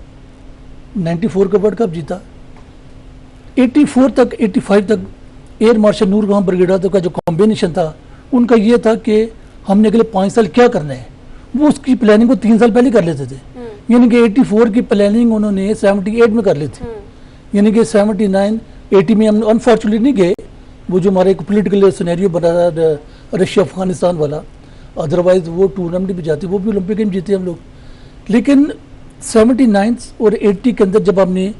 Speaker 4: 94 का वर्ल्ड कप जीता, 84 तक 85 तक एयर मार्शल नूर खान ब्रिगेडियर का जो कॉम्बिनेशन था, उनका ये था कि हमने अगले 5 साल क्या करना है। वो उसकी प्लानिंग को 3 साल पहले कर लेते थे। यानी कि 84 की प्लानिंग उन्होंने 78 में कर ली थी। यानी कि 79, 80 में हम अनफॉर्चुनेटली नहीं गए, वो जो हमारा एक पोलिटिकल सिनेरियो बना रहा रशिया अफगानिस्तान वाला, अदरवाइज वो टूर्नामेंट भी जाते, वो भी ओलंपिक गेम जीते हम लोग। लेकिन 79 और 80 के अंदर जब हमने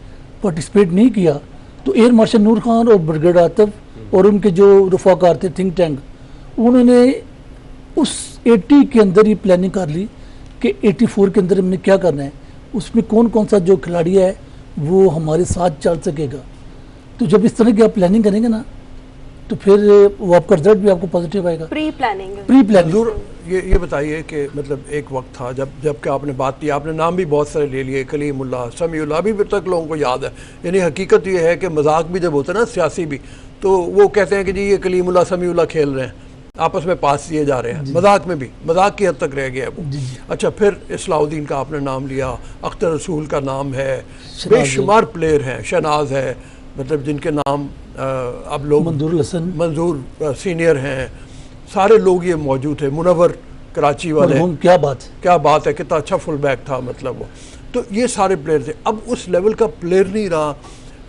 Speaker 4: पार्टिसिपेट नहीं किया, तो एयर मार्शल नूर खान और ब्रिगेडियर आतिफ और उनके जो रफाकार थे थिंक टैंक, उन्होंने उस 80 के अंदर ही प्लानिंग कर ली कि 84 के अंदर हमने क्या करना है, उसमें कौन कौन सा जो खिलाड़ी है वो हमारे साथ चल सकेगा। तो जब इस तरह की आप प्लानिंग करेंगे ना, तो फिर वो आपका रिजल्ट भी आपको पॉजिटिव आएगा।
Speaker 1: प्री प्लानिंग
Speaker 2: ये बताइए कि मतलब एक वक्त था जब कि आपने बात की, आपने नाम भी बहुत सारे ले लिए, कलीमुल्लाह, समीउल्लाह, अभी तक लोगों को याद है। यानी हकीकत ये है कि मजाक भी जब होता है ना सियासी भी, तो वो कहते हैं कि जी ये कलीमुल्लाह समीउल्लाह खेल रहे हैं, आपस में पास दिए जा रहे हैं, मजाक में भी, मजाक की हद तक रह गया है वो। अच्छा, फिर सलाउद्दीन का आपने नाम लिया, अख्तर रसूल का नाम है, बेशुमार प्लेयर हैं, शहनाज है, मतलब जिनके नाम अब लोग, मंजूर सीनियर हैं, सारे लोग ये मौजूद थे, मुनव्वर कराची वाले,
Speaker 4: क्या बात है,
Speaker 2: कितना अच्छा फुल बैक था मतलब वो। तो ये सारे प्लेयर थे। अब उस लेवल का प्लेयर नहीं रहा,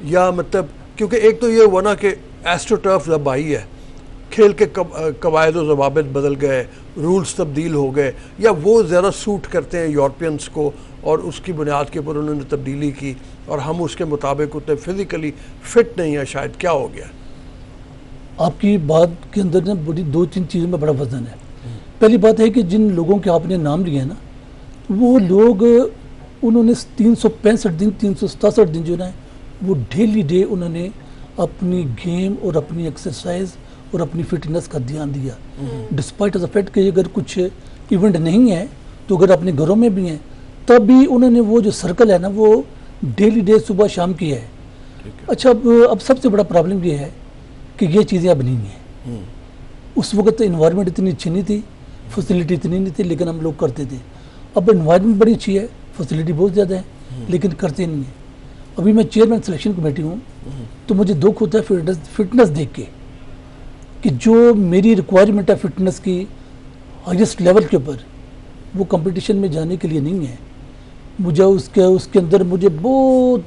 Speaker 2: या मतलब क्योंकि एक तो ये हुआ ना कि एस्ट्रोटर्फ जब आई है, खेल के कवायद और ज़वाबित बदल गए, रूल्स तब्दील हो गए, या वो ज़्यादा सूट करते हैं यूरोपियंस को, और उसकी बुनियाद के ऊपर उन्होंने तब्दीली की, और हम उसके मुताबिक उतने फिज़िकली फिट नहीं है शायद। क्या हो गया?
Speaker 4: आपकी बात के अंदर ना बड़ी 2-3 चीज़ों में बड़ा वजन है। पहली बात है कि जिन लोगों के आपने नाम लिए हैं ना, वो लोग, उन्होंने 365 दिन, 367 दिन जो है वो डेली डे उन्होंने अपनी गेम और अपनी एक्सरसाइज और अपनी फिटनेस का ध्यान दिया। डिस्पाइट द फैक्ट कि अगर कुछ इवेंट नहीं है, तो अगर अपने घरों में भी हैं, तब भी उन्होंने वो जो सर्कल है ना, वो डेली डे सुबह शाम की है। अच्छा, अब सबसे बड़ा प्रॉब्लम ये है कि ये चीज़ें अब नहीं हैं। उस वक्त इन्वायरमेंट इतनी अच्छी नहीं थी, फैसिलिटी इतनी नहीं थी, लेकिन हम लोग करते थे। अब इन्वायरमेंट बड़ी अच्छी है, फैसिलिटी बहुत ज़्यादा है, लेकिन करते नहीं है। अभी मैं चेयरमैन सिलेक्शन कमेटी हूँ, तो मुझे दुख होता है फिटनेस देख के कि जो मेरी रिक्वायरमेंट है फिटनेस की हाईएस्ट लेवल के ऊपर, वो कंपटीशन में जाने के लिए नहीं है। मुझे उसके अंदर मुझे बहुत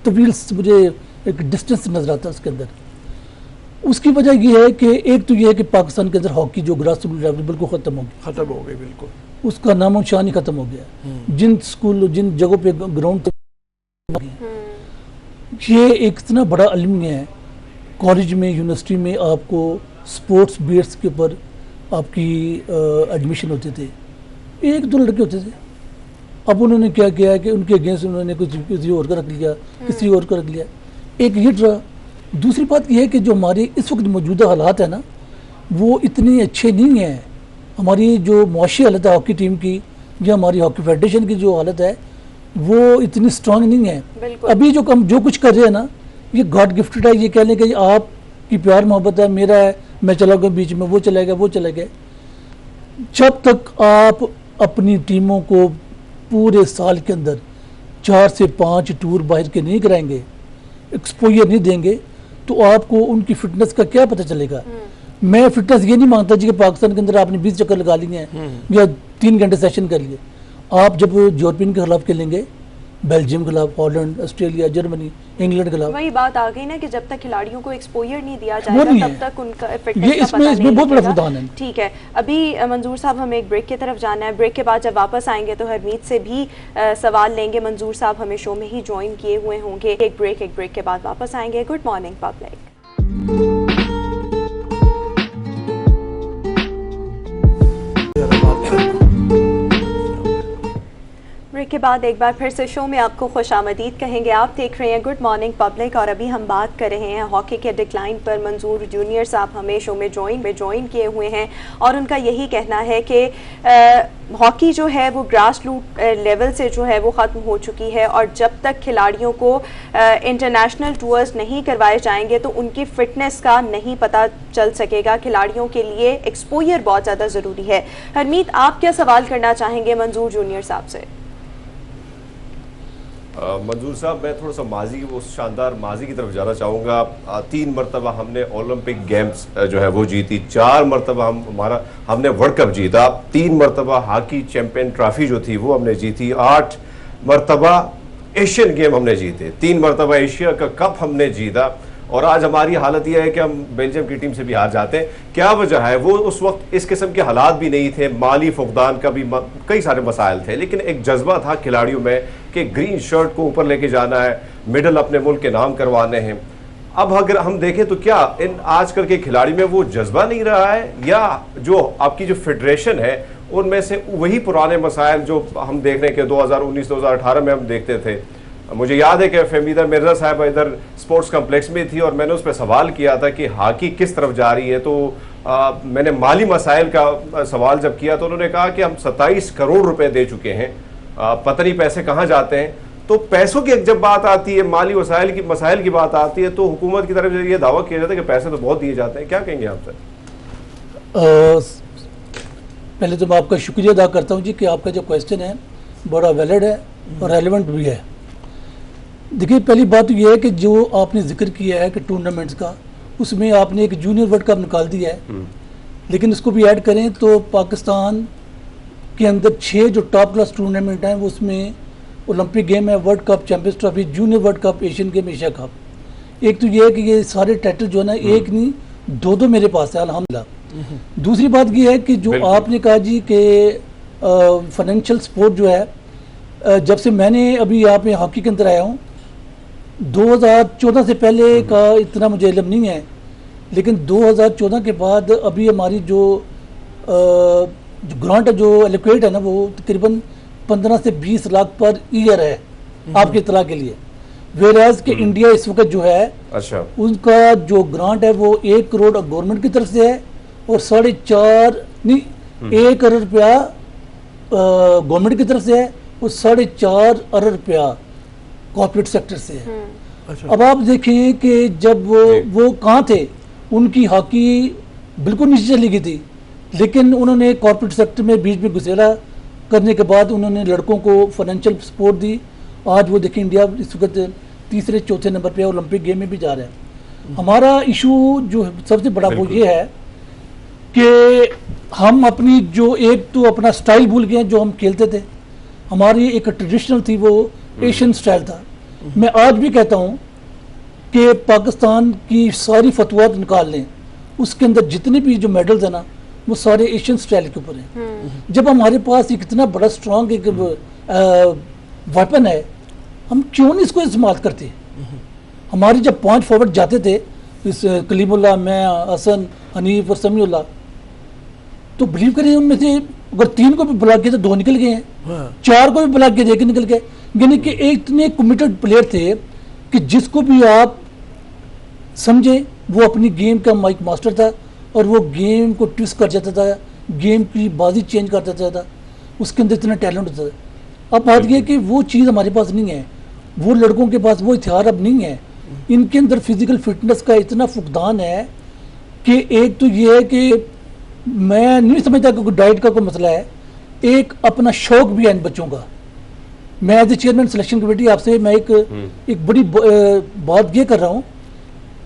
Speaker 4: तवील मुझे एक डिस्टेंस नजर आता है उसके अंदर। उसकी वजह ये है कि एक तो ये है कि पाकिस्तान के अंदर हॉकी जो ग्रास रूट लेवल बिल्कुल ख़त्म हो गई,
Speaker 2: बिल्कुल
Speaker 4: उसका नामो निशान ही ख़त्म हो गया। जिन स्कूल जिन जगहों पे ग्राउंड ये एक इतना बड़ा अलमी है। कॉलेज में यूनिवर्सिटी में आपको स्पोर्ट्स बेस के ऊपर आपकी एडमिशन होते थे, एक दो लड़के होते थे। अब उन्होंने क्या किया कि उनके अगेंस्ट उन्होंने कुछ किसी और का रख लिया, किसी और का रख लिया। एक ये रहा। दूसरी बात यह है कि जो हमारे इस वक्त मौजूदा हालात है ना, वो इतने अच्छे नहीं हैं। हमारी जो मुआशी हालत है हॉकी टीम की या हमारी हॉकी फेडरेशन की जो हालत है वो इतनी स्ट्रांग नहीं है। अभी जो हम जो कुछ कर रहे हैं ना, ये गॉड गिफ्टेड है। ये कह लें कि आपकी प्यार मोहब्बत है, मेरा है, मैं चला गया बीच में, वो चला गया, वो चला गया। जब तक आप अपनी टीमों को पूरे साल के अंदर 4 से 5 टूर बाहर के नहीं कराएंगे, एक्सपोजर नहीं देंगे, तो आपको उनकी फिटनेस का क्या पता चलेगा। मैं फिटनेस ये नहीं मांगता जी कि पाकिस्तान के अंदर आपने 20 चक्कर लगा लिए हैं या 3 घंटे सेशन कर लिए। आप जब यूरोपियन के खिलाफ खेलेंगे, बेल्जियम के खिलाफ, हॉलैंड, ऑस्ट्रेलिया, जर्मनी, इंग्लैंड के खिलाफ,
Speaker 1: वही बात आ गई ना कि जब तक खिलाड़ियों को एक्सपोजर नहीं दिया जाएगा तब तक उनका फिटनेस का पता
Speaker 4: इसमें बहुत बड़ा फुकदान है।
Speaker 1: ठीक है, अभी मंजूर साहब हमें एक ब्रेक की तरफ जाना है। ब्रेक के बाद जब वापस आएंगे तो हरमीत से भी सवाल लेंगे। मंजूर साहब हमें शो में ही ज्वाइन किए हुए होंगे। एक ब्रेक के बाद वापस आएंगे। Good morning public. ब्रेक के बाद एक बार फिर से शो में आपको खुशामदीद कहेंगे। आप देख रहे हैं गुड मॉर्निंग पब्लिक और अभी हम बात कर रहे हैं हॉकी के डिक्लाइन पर। मंजूर जूनियर साहब हमें शो में ज्वाइन किए हुए हैं और उनका यही कहना है कि हॉकी जो है वो ग्रास रूट लेवल से जो है वो ख़त्म हो चुकी है और जब तक खिलाड़ियों को इंटरनेशनल टूर्स नहीं करवाए जाएंगे तो उनकी फ़िटनेस का नहीं पता चल सकेगा। खिलाड़ियों के लिए एक्सपोजर बहुत ज़्यादा ज़रूरी है। हरमीत, आप क्या सवाल करना चाहेंगे मंजूर जूनियर साहब से?
Speaker 3: मंजूर साहब, मैं थोड़ा सा माजी की वो शानदार माजी की तरफ जाना चाहूँगा। 3 मरतबा हमने ओलंपिक गेम्स जो है वो जीती, 4 मरतबा हमने वर्ल्ड कप जीता, 3 मरतबा हॉकी चैंपियन ट्रॉफी जो थी वो हमने जीती, 8 मरतबा एशियन गेम हमने जीते, 3 मरतबा एशिया का कप हमने जीता और आज हमारी हालत यह है कि हम बेल्जियम की टीम से भी हार जाते हैं। क्या वजह है? वो उस वक्त इस किस्म के हालात भी नहीं थे, माली फुकदान का भी कई सारे मसाइल थे, लेकिन एक जज्बा था खिलाड़ियों में कि ग्रीन शर्ट को ऊपर लेके जाना है, मेडल अपने मुल्क के नाम करवाने हैं। अब अगर हम देखें तो क्या इन आजकल के खिलाड़ी में वो जज्बा नहीं रहा है या जो आपकी जो फेडरेशन है उनमें से वही पुराने मसाइल जो हम देख रहे हैं कि 2019-2018 में हम देखते थे। मुझे याद है कि फहमीदा मिर्जा साहब इधर स्पोर्ट्स कम्प्लेक्स में थी और मैंने उस पर सवाल किया था कि हॉकी किस तरफ जा रही है, तो मैंने माली मसाइल का सवाल जब किया तो उन्होंने कहा कि हम 27 करोड़ रुपए दे चुके हैं, पता नहीं पैसे कहाँ जाते हैं। तो पैसों की जब बात आती है, माली मसाइल की बात आती है, तो हुकूमत की तरफ से ये दावा किया जाता है कि पैसे तो बहुत दिए जाते हैं। क्या कहेंगे आप सर?
Speaker 4: पहले तो मैं आपका शुक्रिया अदा करता हूँ जी कि आपका जो क्वेश्चन है बड़ा वैलिड है और रेलिवेंट भी है। देखिए, पहली बात तो यह है कि जो आपने जिक्र किया है कि टूर्नामेंट्स का, उसमें आपने एक जूनियर वर्ल्ड कप निकाल दिया है, लेकिन इसको भी ऐड करें तो पाकिस्तान के अंदर 6 जो टॉप क्लास टूर्नामेंट हैं वो उसमें ओलंपिक गेम है, world cup, champions trophy, junior world cup, Asian game, Asia cup. एक तो ये है कि ये सारे टाइटल जो है ना, एक नहीं 2-2 मेरे पास है अल्हम्दुलिल्लाह। दूसरी बात ये है कि जो आपने कहा जी कि फाइनेंशियल सपोर्ट जो है, जब से मैंने अभी यहाँ पे हॉकी के अंदर आया हूँ, 2014 से पहले का इतना मुझे इल्म नहीं है, लेकिन 2014 के बाद अभी हमारी जो ग्रांट जो एलोकेट है ना, वो तकरीबन 15 से 20 लाख पर ईयर है आपके इतला के लिए। वेराज के इंडिया इस वक्त जो है, अच्छा, उनका जो ग्रांट है वो 1 करोड़ गवर्नमेंट की तरफ से है और 4.5 नहीं 1 अरब रुपया गवर्नमेंट की तरफ से है और 4.5 अरब रुपया कॉर्पोरेट सेक्टर से है। अच्छा। अब आप देखें कि जब वो कहाँ थे, उनकी हॉकी बिल्कुल नीचे चली गई थी, लेकिन उन्होंने कॉर्पोरेट सेक्टर में बीच में घुसेरा करने के बाद उन्होंने लड़कों को फाइनेंशियल सपोर्ट दी। आज वो देखें इंडिया इस वक्त तीसरे चौथे नंबर पे ओलंपिक गेम में भी जा रहे हैं। हमारा इशू जो सबसे बड़ा वो ये है कि हम अपनी जो एक तो अपना स्टाइल भूल गए हैं जो हम खेलते थे। हमारी एक ट्रेडिशनल थी वो एशियन स्टाइल था। मैं आज भी कहता हूँ कि पाकिस्तान की सारी फतवात निकाल लें, उसके अंदर जितने भी जो मेडल्स हैं ना वो सारे एशियन स्टाइल के ऊपर हैं। जब हमारे पास एक इतना बड़ा स्ट्रॉन्ग एक वेपन है, हम क्यों नहीं इसको इस्तेमाल करते? हमारे जब 5 फॉरवर्ड जाते थे, इस कलीमुल्लाह, मैं, हसन, हनीफ और समीउल्लाह, तो बिलीव करिए उनमें से अगर 3 को भी बुला के तो 2 निकल गए हैं, 4 को भी बुला के देखे निकल गए। यानी कि इतने कमिटेड प्लेयर थे कि जिसको भी आप समझे वो अपनी गेम का माइक मास्टर था और वो गेम को ट्विस्ट कर जाता था, गेम की बाजी चेंज कर देता था, उसके अंदर इतना टैलेंट होता था। अब बात यह कि वो चीज़ हमारे पास नहीं है, वो लड़कों के पास वो हथियार अब नहीं है। इनके अंदर फिजिकल फिटनेस का इतना फुकदान है कि एक तो ये है कि मैं नहीं समझता कि डाइट का कोई मसला है, एक अपना शौक भी है इन बच्चों का। मैं as a chairman selection committee आपसे मैं एक बड़ी बात ये कर रहा हूँ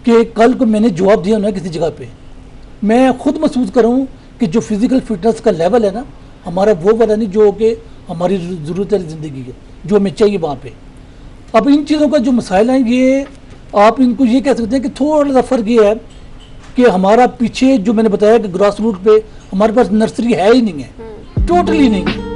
Speaker 4: कि कल को मैंने जवाब दिया ना किसी जगह पे, मैं खुद महसूस कर रहा हूँ कि जो फिजिकल फिटनेस का लेवल है ना हमारा वो वाला नहीं जो कि हमारी ज़रूरत है ज़िंदगी के, जो हमें चाहिए वहाँ पे। अब इन चीज़ों का जो मसाइल हैं ये आप इनको ये कह सकते हैं कि थोड़ा सा फ़र्क ये है कि हमारा पीछे जो मैंने बताया कि ग्रास रूट पे हमारे पास नर्सरी है ही नहीं है, टोटली नहीं है।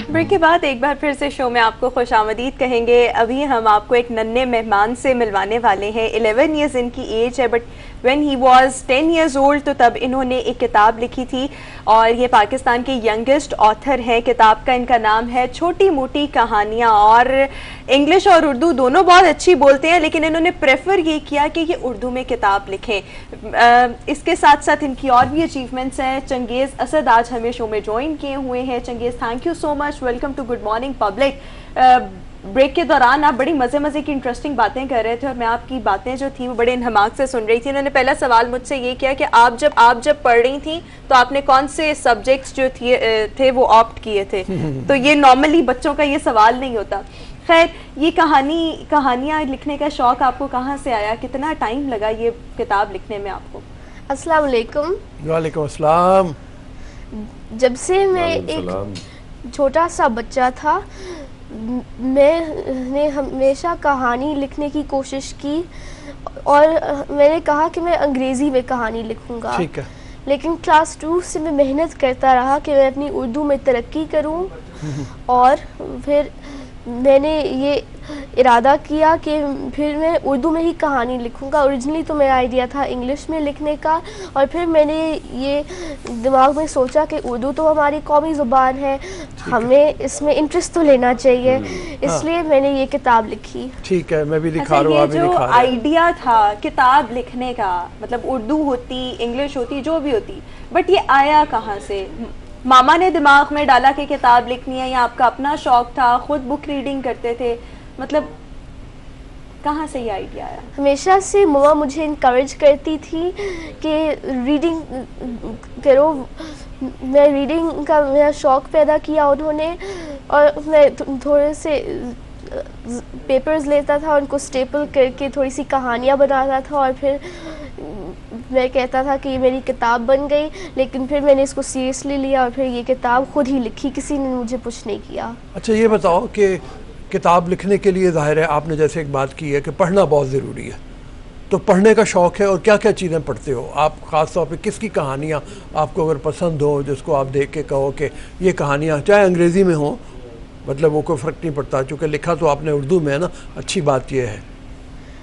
Speaker 1: ब्रेक के बाद एक बार फिर से शो में आपको खुशामदीद कहेंगे। अभी हम आपको एक नन्हे मेहमान से मिलवाने वाले हैं। 11 ईयर्स इनकी एज है, but when he was 10 years old तो तब इन्होंने एक किताब लिखी थी और ये पाकिस्तान के यंगेस्ट ऑथर हैं। किताब का इनका नाम है छोटी मोटी कहानियाँ। और इंग्लिश और उर्दू दोनों बहुत अच्छी बोलते हैं, लेकिन इन्होंने प्रेफर ये किया कि ये उर्दू में किताब लिखें। इसके साथ साथ इनकी और भी अचीवमेंट्स हैं। चंगेज़ असद आज हमें शो में ज्वाइन किए हुए हैं। Changez, thank you so much, welcome to good morning public. Break के दौरान आप बड़ी मज़े की इंटरेस्टिंग बातें कर रहे थे और मैं आपकी बातें जो थी वो बड़े इन्हमाक से सुन रही थी। इन्होंने पहला सवाल मुझसे ये किया कि आप जब पढ़ रही थी तो आपने कौन से सब्जेक्ट्स जो थे वो ऑप्ट किए थे? तो ये नॉर्मली बच्चों का ये सवाल नहीं होता। खैर, ये कहानियाँ लिखने का शौक़ आपको कहाँ से आया? कितना टाइम लगा ये किताब लिखने में आपको?
Speaker 5: अस्सलाम वालेकुम।
Speaker 2: वालेकुम अस्सलाम।
Speaker 5: जब से मैं एक छोटा सा बच्चा था मैंने हमेशा कहानी लिखने की कोशिश की और मैंने कहा कि मैं अंग्रेज़ी में कहानी लिखूंगा।
Speaker 2: ठीक है।
Speaker 5: लेकिन क्लास 2 से मैं मेहनत करता रहा कि मैं अपनी उर्दू में तरक्की करूं और फिर मैंने ये इरादा किया कि फिर मैं उर्दू में ही कहानी लिखूंगा। ओरिजिनली तो मेरा आइडिया था इंग्लिश में लिखने का, और फिर मैंने ये दिमाग में सोचा कि उर्दू तो हमारी कौमी ज़ुबान है, हमें इसमें इंटरेस्ट तो लेना चाहिए, इसलिए मैंने ये किताब लिखी।
Speaker 2: ठीक है, मैं भी लिखा रहा हूँ।
Speaker 1: जो आइडिया था किताब लिखने का, मतलब उर्दू होती, इंग्लिश होती, जो भी होती, बट ये आया कहाँ से? मामा ने दिमाग में डाला कि किताब लिखनी है या आपका अपना शौक था, खुद बुक रीडिंग करते थे? मतलब कहाँ से ये आइडिया आया?
Speaker 5: हमेशा से मम्मा मुझे इनकरेज करती थी कि रीडिंग करो। मैं रीडिंग का मेरा शौक़ पैदा किया उन्होंने, और मैं थोड़े से पेपर्स लेता था, उनको स्टेपल करके थोड़ी सी कहानियाँ बनाता था और फिर मैं कहता था कि ये मेरी किताब बन गई। लेकिन फिर मैंने इसको सीरियसली लिया और फिर ये किताब खुद ही लिखी, किसी ने मुझे पुश नहीं किया।
Speaker 2: अच्छा, ये बताओ कि किताब लिखने के लिए ज़ाहिर है आपने जैसे एक बात की है कि पढ़ना बहुत ज़रूरी है, तो पढ़ने का शौक़ है और क्या क्या चीज़ें पढ़ते हो आप? ख़ास तौर पे किसकी कहानियाँ आपको अगर पसंद हो, जिसको आप देख के कहो कि ये कहानियाँ चाहे अंग्रेज़ी में हो, मतलब वो कोई फ़र्क नहीं पड़ता, चूँकि लिखा तो आपने उर्दू में है ना। अच्छी बात यह है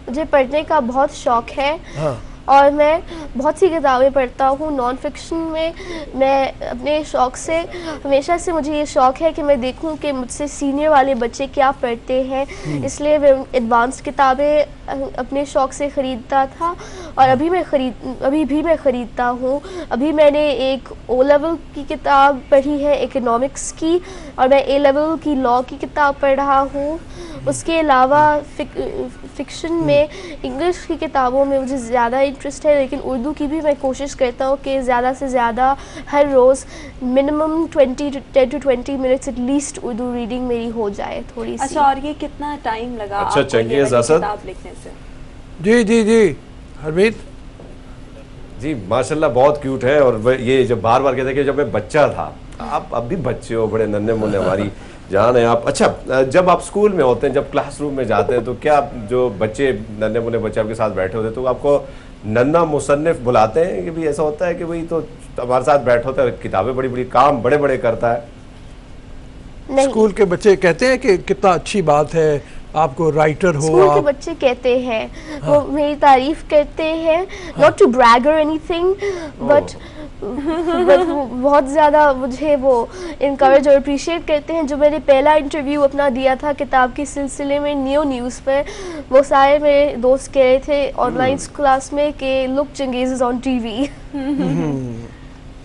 Speaker 5: मुझे पढ़ने का बहुत शौक़ है।
Speaker 2: हाँ।
Speaker 5: और मैं बहुत सी किताबें पढ़ता हूँ। नॉन फिक्शन में मैं अपने शौक़ से हमेशा से मुझे ये शौक़ है कि मैं देखूँ कि मुझसे सीनियर वाले बच्चे क्या पढ़ते हैं, इसलिए मैं एडवांस किताबें अपने शौक़ से ख़रीदता था और अभी भी मैं ख़रीदता हूँ। अभी मैंने एक ओ लेवल की किताब पढ़ी है इकोनॉमिक्स की, और मैं ए लेवल की लॉ की किताब पढ़ रहा हूँ। उसके अलावा फ़िक्शन में इंग्लिश की किताबों में मुझे ज़्यादा इंटरेस्ट है, लेकिन उर्दू की भी मैं कोशिश करता हूँ कि ज़्यादा से ज़्यादा हर रोज़ minimum 10 to 20 minutes at least Urdu reading मेरी हो जाए थोड़ी सी।
Speaker 1: अच्छा, और ये कितना टाइम लगा
Speaker 3: अच्छा,
Speaker 1: आपको ये
Speaker 3: चंगेज़
Speaker 1: वाली
Speaker 3: असद
Speaker 1: किताब लिखने से?
Speaker 2: जी जी जी हरमीत
Speaker 3: जी माशाल्लाह बहुत क्यूट है। और ये जब बार बार कहते हैं कि जब मैं बच्चा था, आप अब भी बच्चे हो, बड़े नन्हे मुन्ने, हमारी जान है आप। अच्छा, जब आप स्कूल में होते हैं, जब क्लासरूम में जाते हैं, तो क्या जो बच्चे नन्हे मुन्ने बच्चे आपके साथ बैठे होते हैं तो आपको नन्ना मुसन्निफ बुलाते हैं कि भी ऐसा होता है कि भाई तो हमारे साथ बैठा होता है, किताबें बड़ी बड़ी काम बड़े बड़े करता है?
Speaker 5: नहीं,
Speaker 2: स्कूल के बच्चे कहते हैं कि कितना अच्छी बात है आपको राइटर हो।
Speaker 5: स्कूल के बच्चे कहते हैं, वो मेरी तारीफ करते हैं, नॉट टू ब्रैग और एनीथिंग, बट बहुत ज़्यादा मुझे वो इनकरेज और अप्रिशिएट करते हैं। जो मैंने पहला इंटरव्यू अपना दिया था किताब के सिलसिले में नियो न्यूज़ पर, वो सारे मेरे दोस्त कह रहे थे ऑनलाइन क्लास में कि look Changez is on TV.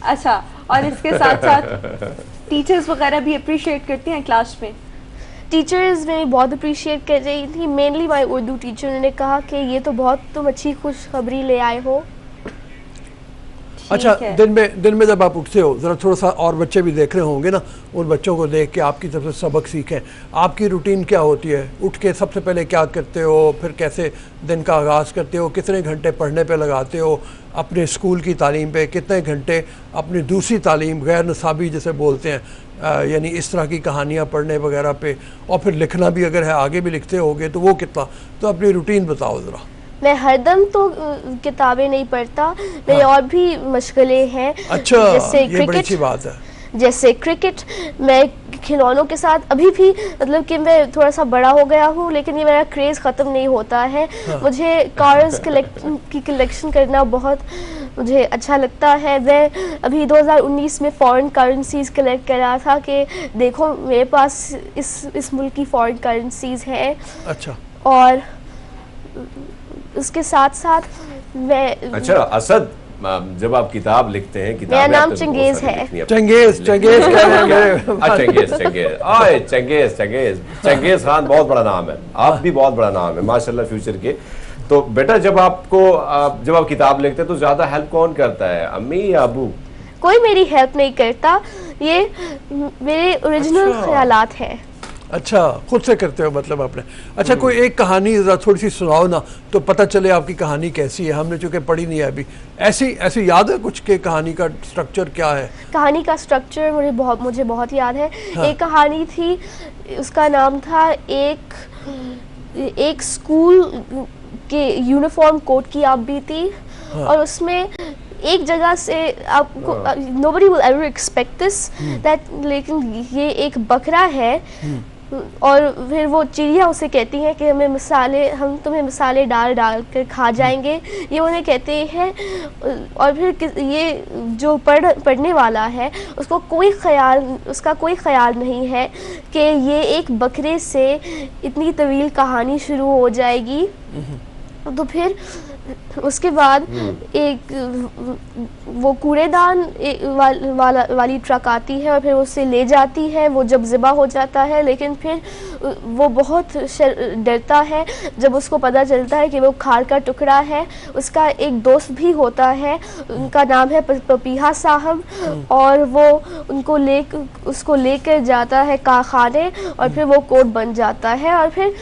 Speaker 1: अच्छा, और इसके साथ साथ टीचर्स वगैरह भी अप्रिशिएट करती हैं क्लास में?
Speaker 5: टीचर्स मेरी बहुत अप्रिशिएट कर रही थी, मेनली माय उर्दू टीचर। उन्होंने कहा कि ये तो बहुत तुम अच्छी खुशखबरी ले आए हो।
Speaker 2: अच्छा, दिन में जब आप उठते हो, ज़रा थोड़ा सा और बच्चे भी देख रहे होंगे ना, उन बच्चों को देख के आपकी तरफ से सबक सीखें। आपकी रूटीन क्या होती है? उठ के सबसे पहले क्या करते हो, फिर कैसे दिन का आगाज़ करते हो, कितने घंटे पढ़ने पे लगाते हो, अपने स्कूल की तालीम पे कितने घंटे, अपनी दूसरी तालीम गैर निसाबी जिसे बोलते हैं, यानी इस तरह की कहानियाँ पढ़ने वगैरह पे, और फिर लिखना भी अगर है, आगे भी लिखते होगे तो वो कितना, तो अपनी रूटीन बताओ ज़रा।
Speaker 5: मैं हरदम तो किताबें नहीं पढ़ता, मेरे और भी मशगलें हैं।
Speaker 2: अच्छा,
Speaker 5: जैसे
Speaker 2: ये बड़ी अच्छी बात है।
Speaker 5: जैसे क्रिकेट, मैं खिलौनों के साथ अभी भी, मतलब कि मैं थोड़ा सा बड़ा हो गया हूँ लेकिन ये मेरा क्रेज़ ख़त्म नहीं होता है। हाँ। मुझे कार्स की कलेक्शन करना बहुत मुझे अच्छा लगता है। मैं अभी 2019 में फ़ॉरेन करेंसीज़ कलेक्ट कर रहा था कि देखो मेरे पास इस मुल्क की फ़ॉरेन करेंसीज़ हैं।
Speaker 2: अच्छा,
Speaker 5: और उसके साथ साथ मैं,
Speaker 3: अच्छा असद, जब आप किताब लिखते हैं,
Speaker 5: मेरा नाम चंगेज़ है।
Speaker 3: चंगेज़ खान बहुत बड़ा नाम है, आप भी बहुत बड़ा नाम है माशाल्लाह फ्यूचर के। तो बेटा, जब आप किताब लिखते हैं तो ज्यादा हेल्प कौन करता है, अम्मी या अबू?
Speaker 5: कोई मेरी हेल्प नहीं करता, ये मेरे ओरिजिनल ख्यालात हैं।
Speaker 2: अच्छा, खुद से करते हो मतलब आपने। अच्छा, कोई एक कहानी ज़रा थोड़ी सी सुनाओ ना, तो पता चले आपकी कहानी कैसी है। हमने चूँकि पढ़ी नहीं है अभी, ऐसी याद है कुछ के कहानी का स्ट्रक्चर क्या है?
Speaker 5: कहानी का स्ट्रक्चर मुझे बहुत याद है। हाँ। एक कहानी थी, उसका नाम था एक स्कूल के यूनिफॉर्म कोड की आप बीती। हाँ। और उसमें एक जगह से आपको nobody will ever expect this that, लेकिन ये एक बकरा है और फिर वो चिड़िया उसे कहती है कि हम तुम्हें मसाले डाल कर खा जाएंगे, ये उन्हें कहते हैं। और फिर ये जो पढ़ने वाला है उसका कोई ख्याल नहीं है कि ये एक बकरे से इतनी तवील कहानी शुरू हो जाएगी। तो फिर उसके बाद वो कूड़ेदान वाली ट्रक आती है और फिर उसे ले जाती है। वो जब ज़िबा हो जाता है, लेकिन फिर वो बहुत डरता है जब उसको पता चलता है कि वो खार का टुकड़ा है। उसका एक दोस्त भी होता है, उनका नाम है पपीहा साहब, और वो उसको लेकर जाता है कारखाने और फिर वो कोट बन जाता है। और फिर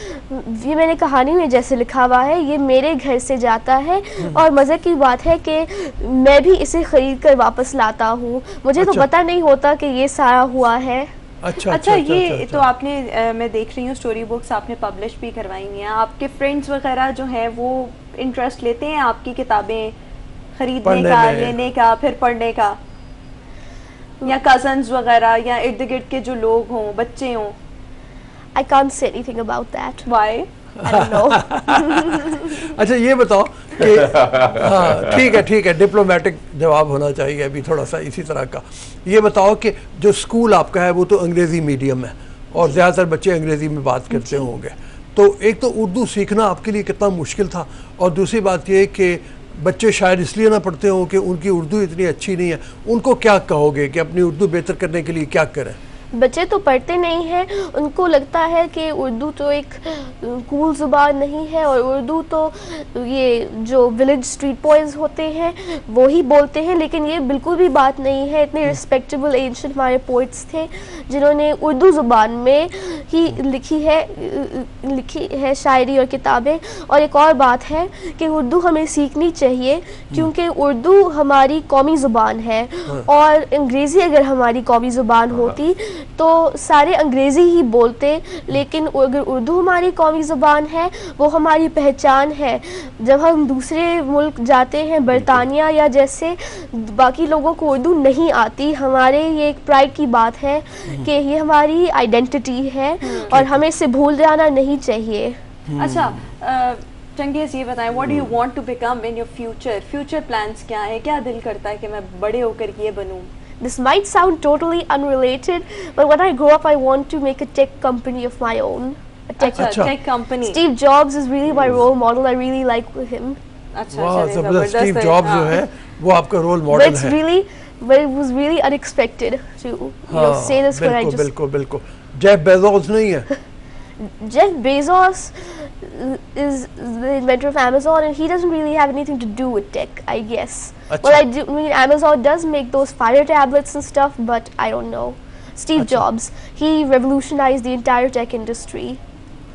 Speaker 5: ये मैंने कहानी में जैसे लिखा हुआ है, ये मेरे घर से जाता है और मज़े की बात है कि मैं भी इसे ख़रीद कर वापस लाता हूँ। मुझे तो पता नहीं होता कि ये सारा हुआ है।
Speaker 1: अच्छा, ये तो आपने मैं देख रही हूँ स्टोरी बुक्स आपने पब्लिश भी करवाई हैं। आपके फ्रेंड्स वगैरह जो हैं वो इंटरेस्ट लेते हैं आपकी किताबें खरीदने का, लेने का, फिर पढ़ने का, या कजन्स वगैरह या इर्द गिर्द के जो लोग हों, बच्चे हों?
Speaker 5: I can't say anything about that.
Speaker 1: Why?
Speaker 5: I don't know.
Speaker 2: अच्छा, ये बताओ कि हाँ ठीक है, डिप्लोमेटिक जवाब होना चाहिए अभी थोड़ा सा इसी तरह का। ये बताओ कि जो स्कूल आपका है वो तो अंग्रेज़ी मीडियम है और ज़्यादातर बच्चे अंग्रेज़ी में बात करते होंगे, तो एक तो उर्दू सीखना आपके लिए कितना मुश्किल था, और दूसरी बात यह कि बच्चे शायद इसलिए ना पढ़ते हों कि उनकी उर्दू इतनी अच्छी नहीं है, उनको क्या कहोगे कि अपनी उर्दू बेहतर करने के लिए क्या करें?
Speaker 5: बच्चे तो पढ़ते नहीं हैं, उनको लगता है कि उर्दू तो एक कूल ज़ुबान नहीं है और उर्दू तो ये जो विलेज स्ट्रीट बॉयज़ होते हैं वो ही बोलते हैं, लेकिन ये बिल्कुल भी बात नहीं है। इतने रिस्पेक्टेबल एंशिएंट हमारे पोइट्स थे जिन्होंने उर्दू ज़ुबान में ही लिखी है शायरी और किताबें। और एक और बात है कि उर्दू हमें सीखनी चाहिए क्योंकि उर्दू हमारी कौमी ज़ुबान है, और अंग्रेज़ी अगर हमारी कौमी ज़ुबान होती तो सारे अंग्रेज़ी ही बोलते, लेकिन अगर उर्दू हमारी कौमी ज़ुबान है वो हमारी पहचान है। जब हम दूसरे मुल्क जाते हैं, बरतानिया या जैसे, बाकी लोगों को उर्दू नहीं आती, हमारे ये एक प्राइड की बात है कि ये हमारी आइडेंटिटी है और हमें इसे भूल जाना नहीं चाहिए।
Speaker 1: अच्छा चंगेज़, ये बताएं, what do you want to become in your future plans क्या है? क्या दिल करता है कि मैं बड़े होकर ये बनूं?
Speaker 5: This might sound totally unrelated, but when I grow up, I want to make a tech company of my own. A
Speaker 1: tech company.
Speaker 5: Steve Jobs is really my role model. I really like him.
Speaker 2: Steve jobs जो है वो आपका रोल मॉडल है।
Speaker 5: But it was really unexpected to say this when I just.
Speaker 2: बिल्कुल। जेफ बेजोस नहीं है?
Speaker 5: Jeff Bezos is the inventor of Amazon, and he doesn't really have anything to do with tech, I guess. Well, I mean, Amazon does make those fire tablets and stuff, but I don't know. Steve Jobs, he revolutionized the entire tech industry.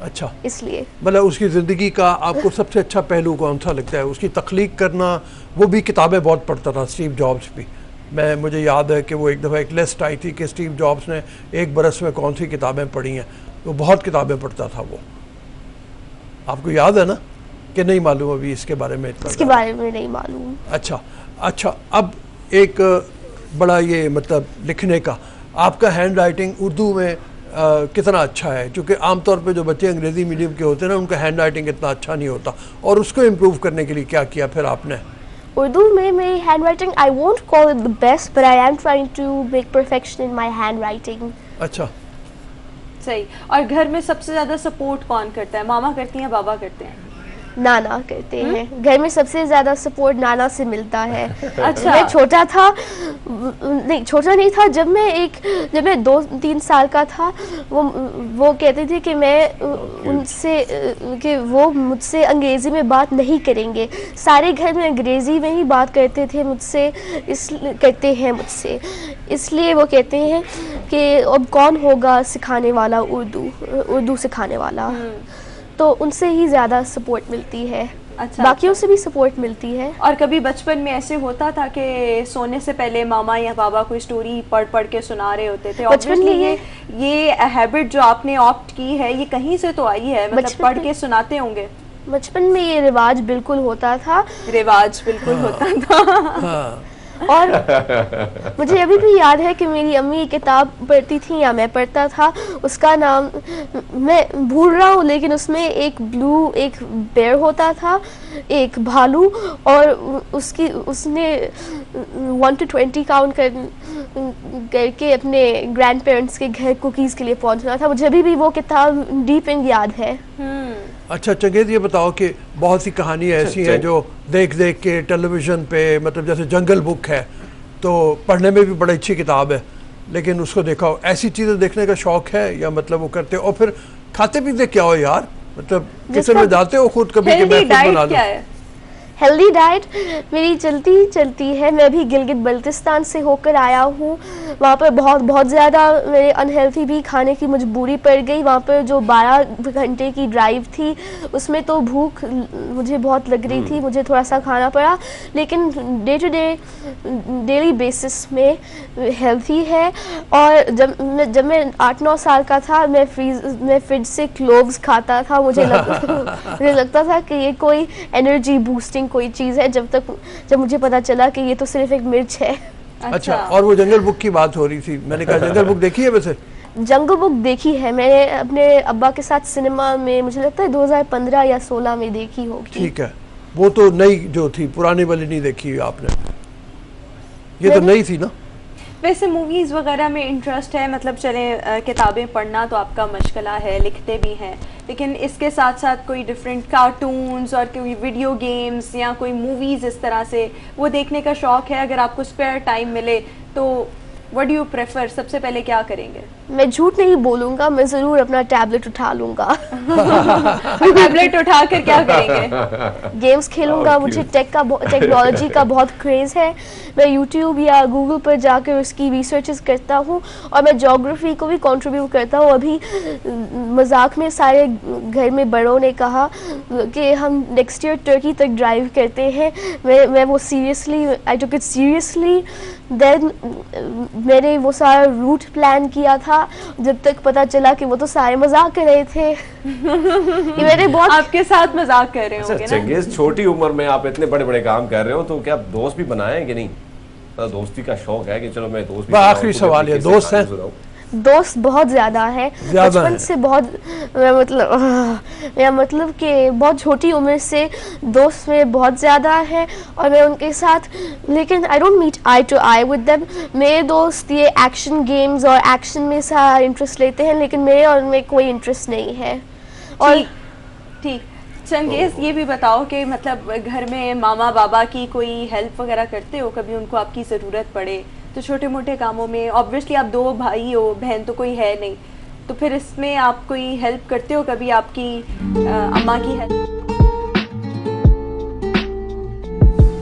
Speaker 2: अच्छा,
Speaker 5: इसलिए
Speaker 2: मतलब उसकी ज़िंदगी का आपको सबसे अच्छा पहलू कौन सा लगता है? उसकी तख्लीक करना, वो भी किताबें बहुत पढ़ता था स्टीव जॉब्स भी। मुझे याद है कि वो एक दफ़ा एक लिस्ट आई थी कि स्टीव जॉब्स ने एक बरस में कौन सी किताबें पढ़ी हैं, वो बहुत किताबें पढ़ता था वो। आपको याद है ना कि नहीं मालूम अभी इसके बारे में?
Speaker 5: इसके बारे में नहीं मालूम।
Speaker 2: अच्छा, अब एक बड़ा ये मतलब लिखने का, आपका हैंड राइटिंग उर्दू में कितना अच्छा है? क्योंकि आमतौर पे जो बच्चे अंग्रेज़ी मीडियम के होते हैं ना, उनका हैंड राइटिंग इतना अच्छा नहीं होता, और उसको इम्प्रूव करने के लिए क्या किया फिर आपने?
Speaker 5: उर्दू में मेरी handwriting, I won't call it the best, but I am trying to make perfection in my handwriting.
Speaker 2: अच्छा,
Speaker 1: सही। और घर में सबसे ज़्यादा सपोर्ट कौन करता है? मामा करती हैं, बाबा करते हैं?
Speaker 5: नाना करते हैं। घर में सबसे ज्यादा सपोर्ट नाना से मिलता है।
Speaker 1: अच्छा।
Speaker 5: मैं छोटा नहीं था, जब मैं 2-3 साल का था, वो कहते थे कि वो मुझसे अंग्रेज़ी में बात नहीं करेंगे। सारे घर में अंग्रेज़ी में ही बात करते थे मुझसे, इसलिए वो कहते हैं कि अब कौन होगा सिखाने वाला, उर्दू सिखाने वाला। तो उनसे ही ज़्यादा सपोर्ट मिलती है।
Speaker 1: अच्छा,
Speaker 5: बाकियों से भी सपोर्ट मिलती है।
Speaker 1: और कभी बचपन में ऐसे होता था कि सोने से पहले मामा या बाबा कोई स्टोरी पढ़ के सुना रहे होते थे?
Speaker 5: बचपन में
Speaker 1: ये हैबिट जो आपने ऑप्ट की है, ये कहीं से तो आई है, मतलब पढ़ के सुनाते होंगे?
Speaker 5: बचपन में ये रिवाज बिल्कुल होता था। और मुझे अभी भी याद है कि मेरी अम्मी किताब पढ़ती थी या मैं पढ़ता था, उसका नाम मैं भूल रहा हूँ, लेकिन उसमें एक बेयर होता था, एक भालू, और उसने 1 to 20 काउंट करके अपने ग्रैंड पेरेंट्स के घर कुकीज़ के लिए पहुँचना था। मुझे अभी भी वो किताब डीप इन याद है।
Speaker 2: अच्छा चंगेज़, ये बताओ कि बहुत सी कहानियाँ ऐसी हैं जो देख के टेलीविज़न पे, मतलब जैसे जंगल बुक है, तो पढ़ने में भी बड़ी अच्छी किताब है, लेकिन उसको देखा हो, ऐसी चीज़ें देखने का शौक़ है या मतलब वो करते हो? और फिर खाते पीते क्या हो यार, मतलब किचन में जाते हो खुद कभी कि मैं खुद बना लूं?
Speaker 5: हेल्दी डाइट मेरी चलती है। मैं भी गिलगित बल्तिस्तान से होकर आया हूँ। वहाँ पर बहुत ज़्यादा मेरे अनहेल्थी भी खाने की मजबूरी पड़ गई। वहाँ पर जो 12 घंटे की ड्राइव थी, उसमें तो भूख मुझे बहुत लग रही थी, मुझे थोड़ा सा खाना पड़ा, लेकिन डेली बेसिस में हेल्थी है। और जब मैं 8-9 साल का था, मैं फ्रिज से क्लोव्स खाता था। मुझे लगता था कि ये कोई एनर्जी बूस्टिंग कोई चीज़ है, जब मुझे पता चला कि ये तो सिर्फ एक मिर्च है।
Speaker 2: अच्छा, और वो जंगल बुक की बात हो रही थी, मैंने कहा जंगल बुक देखी है? वैसे
Speaker 5: जंगल बुक देखी है मैंने, अपने अब्बा के साथ सिनेमा में, मुझे लगता है 2015 या 16 में देखी होगी।
Speaker 2: ठीक है, वो तो नई जो थी, पुरानी वाली नहीं देखी आपने? ये तो नई थी ना?
Speaker 1: वैसे मूवीज़ वगैरह में इंटरेस्ट है, मतलब चलें किताबें पढ़ना तो आपका मशगला है, लिखते भी हैं, लेकिन इसके साथ साथ कोई डिफरेंट कार्टून्स और कोई वीडियो गेम्स या कोई मूवीज़ इस तरह से वो देखने का शौक़ है? अगर आपको स्पेयर टाइम मिले तो व्हाट डू यू प्रेफर, सबसे पहले क्या करेंगे?
Speaker 5: मैं झूठ नहीं बोलूँगा, मैं ज़रूर अपना टैबलेट उठा लूँगा।
Speaker 1: टैबलेट उठा कर क्या करेंगे?
Speaker 5: गेम्स खेलूँगा। मुझे टेक्नोलॉजी का बहुत क्रेज़ है। मैं यूट्यूब या गूगल पर जाकर उसकी रिसर्चेस करता हूँ और मैं ज्योग्राफी को भी कंट्रीब्यूट करता हूँ। अभी मजाक में सारे घर में बड़ों ने कहा कि हम नेक्स्ट ईयर टर्की तक ड्राइव करते हैं। मैं वो seriously, I took it seriously. Then मैंने वो सारा रूट प्लान किया था, जब तक पता चला कि वो तो सारे मजाक कर रहे थे। ये मैंने बहुत
Speaker 1: आपके साथ मजाक कर रहे होंगे ना?
Speaker 3: चंगेज, छोटी उम्र में आप इतने बड़े बड़े काम कर रहे हो, तो क्या दोस्त भी बनाए हैं कि नहीं? तो दोस्ती का शौक है कि चलो मैं दोस्त भी।
Speaker 2: आखिरी सवाल है, दोस्त हैं?
Speaker 5: दोस्त बहुत ज़्यादा है, बचपन से बहुत, मतलब कि बहुत छोटी उम्र से दोस्त मेरे बहुत ज़्यादा है और मैं उनके साथ, लेकिन I don't meet eye to eye with them. मेरे दोस्त ये एक्शन गेम्स और एक्शन में सारा इंटरेस्ट लेते हैं, लेकिन मेरे और उनमें कोई इंटरेस्ट नहीं है। और
Speaker 1: ठीक चंगेज़, ये भी बताओ कि मतलब घर में मामा बाबा की कोई हेल्प वगैरह करते हो? कभी उनको आपकी ज़रूरत पड़े तो छोटे मोटे कामों में? ऑब्वियसली आप 2 भाई हो, बहन तो कोई है नहीं, तो फिर इसमें आप कोई हेल्प करते हो? कभी आपकी अम्मा की हेल्प?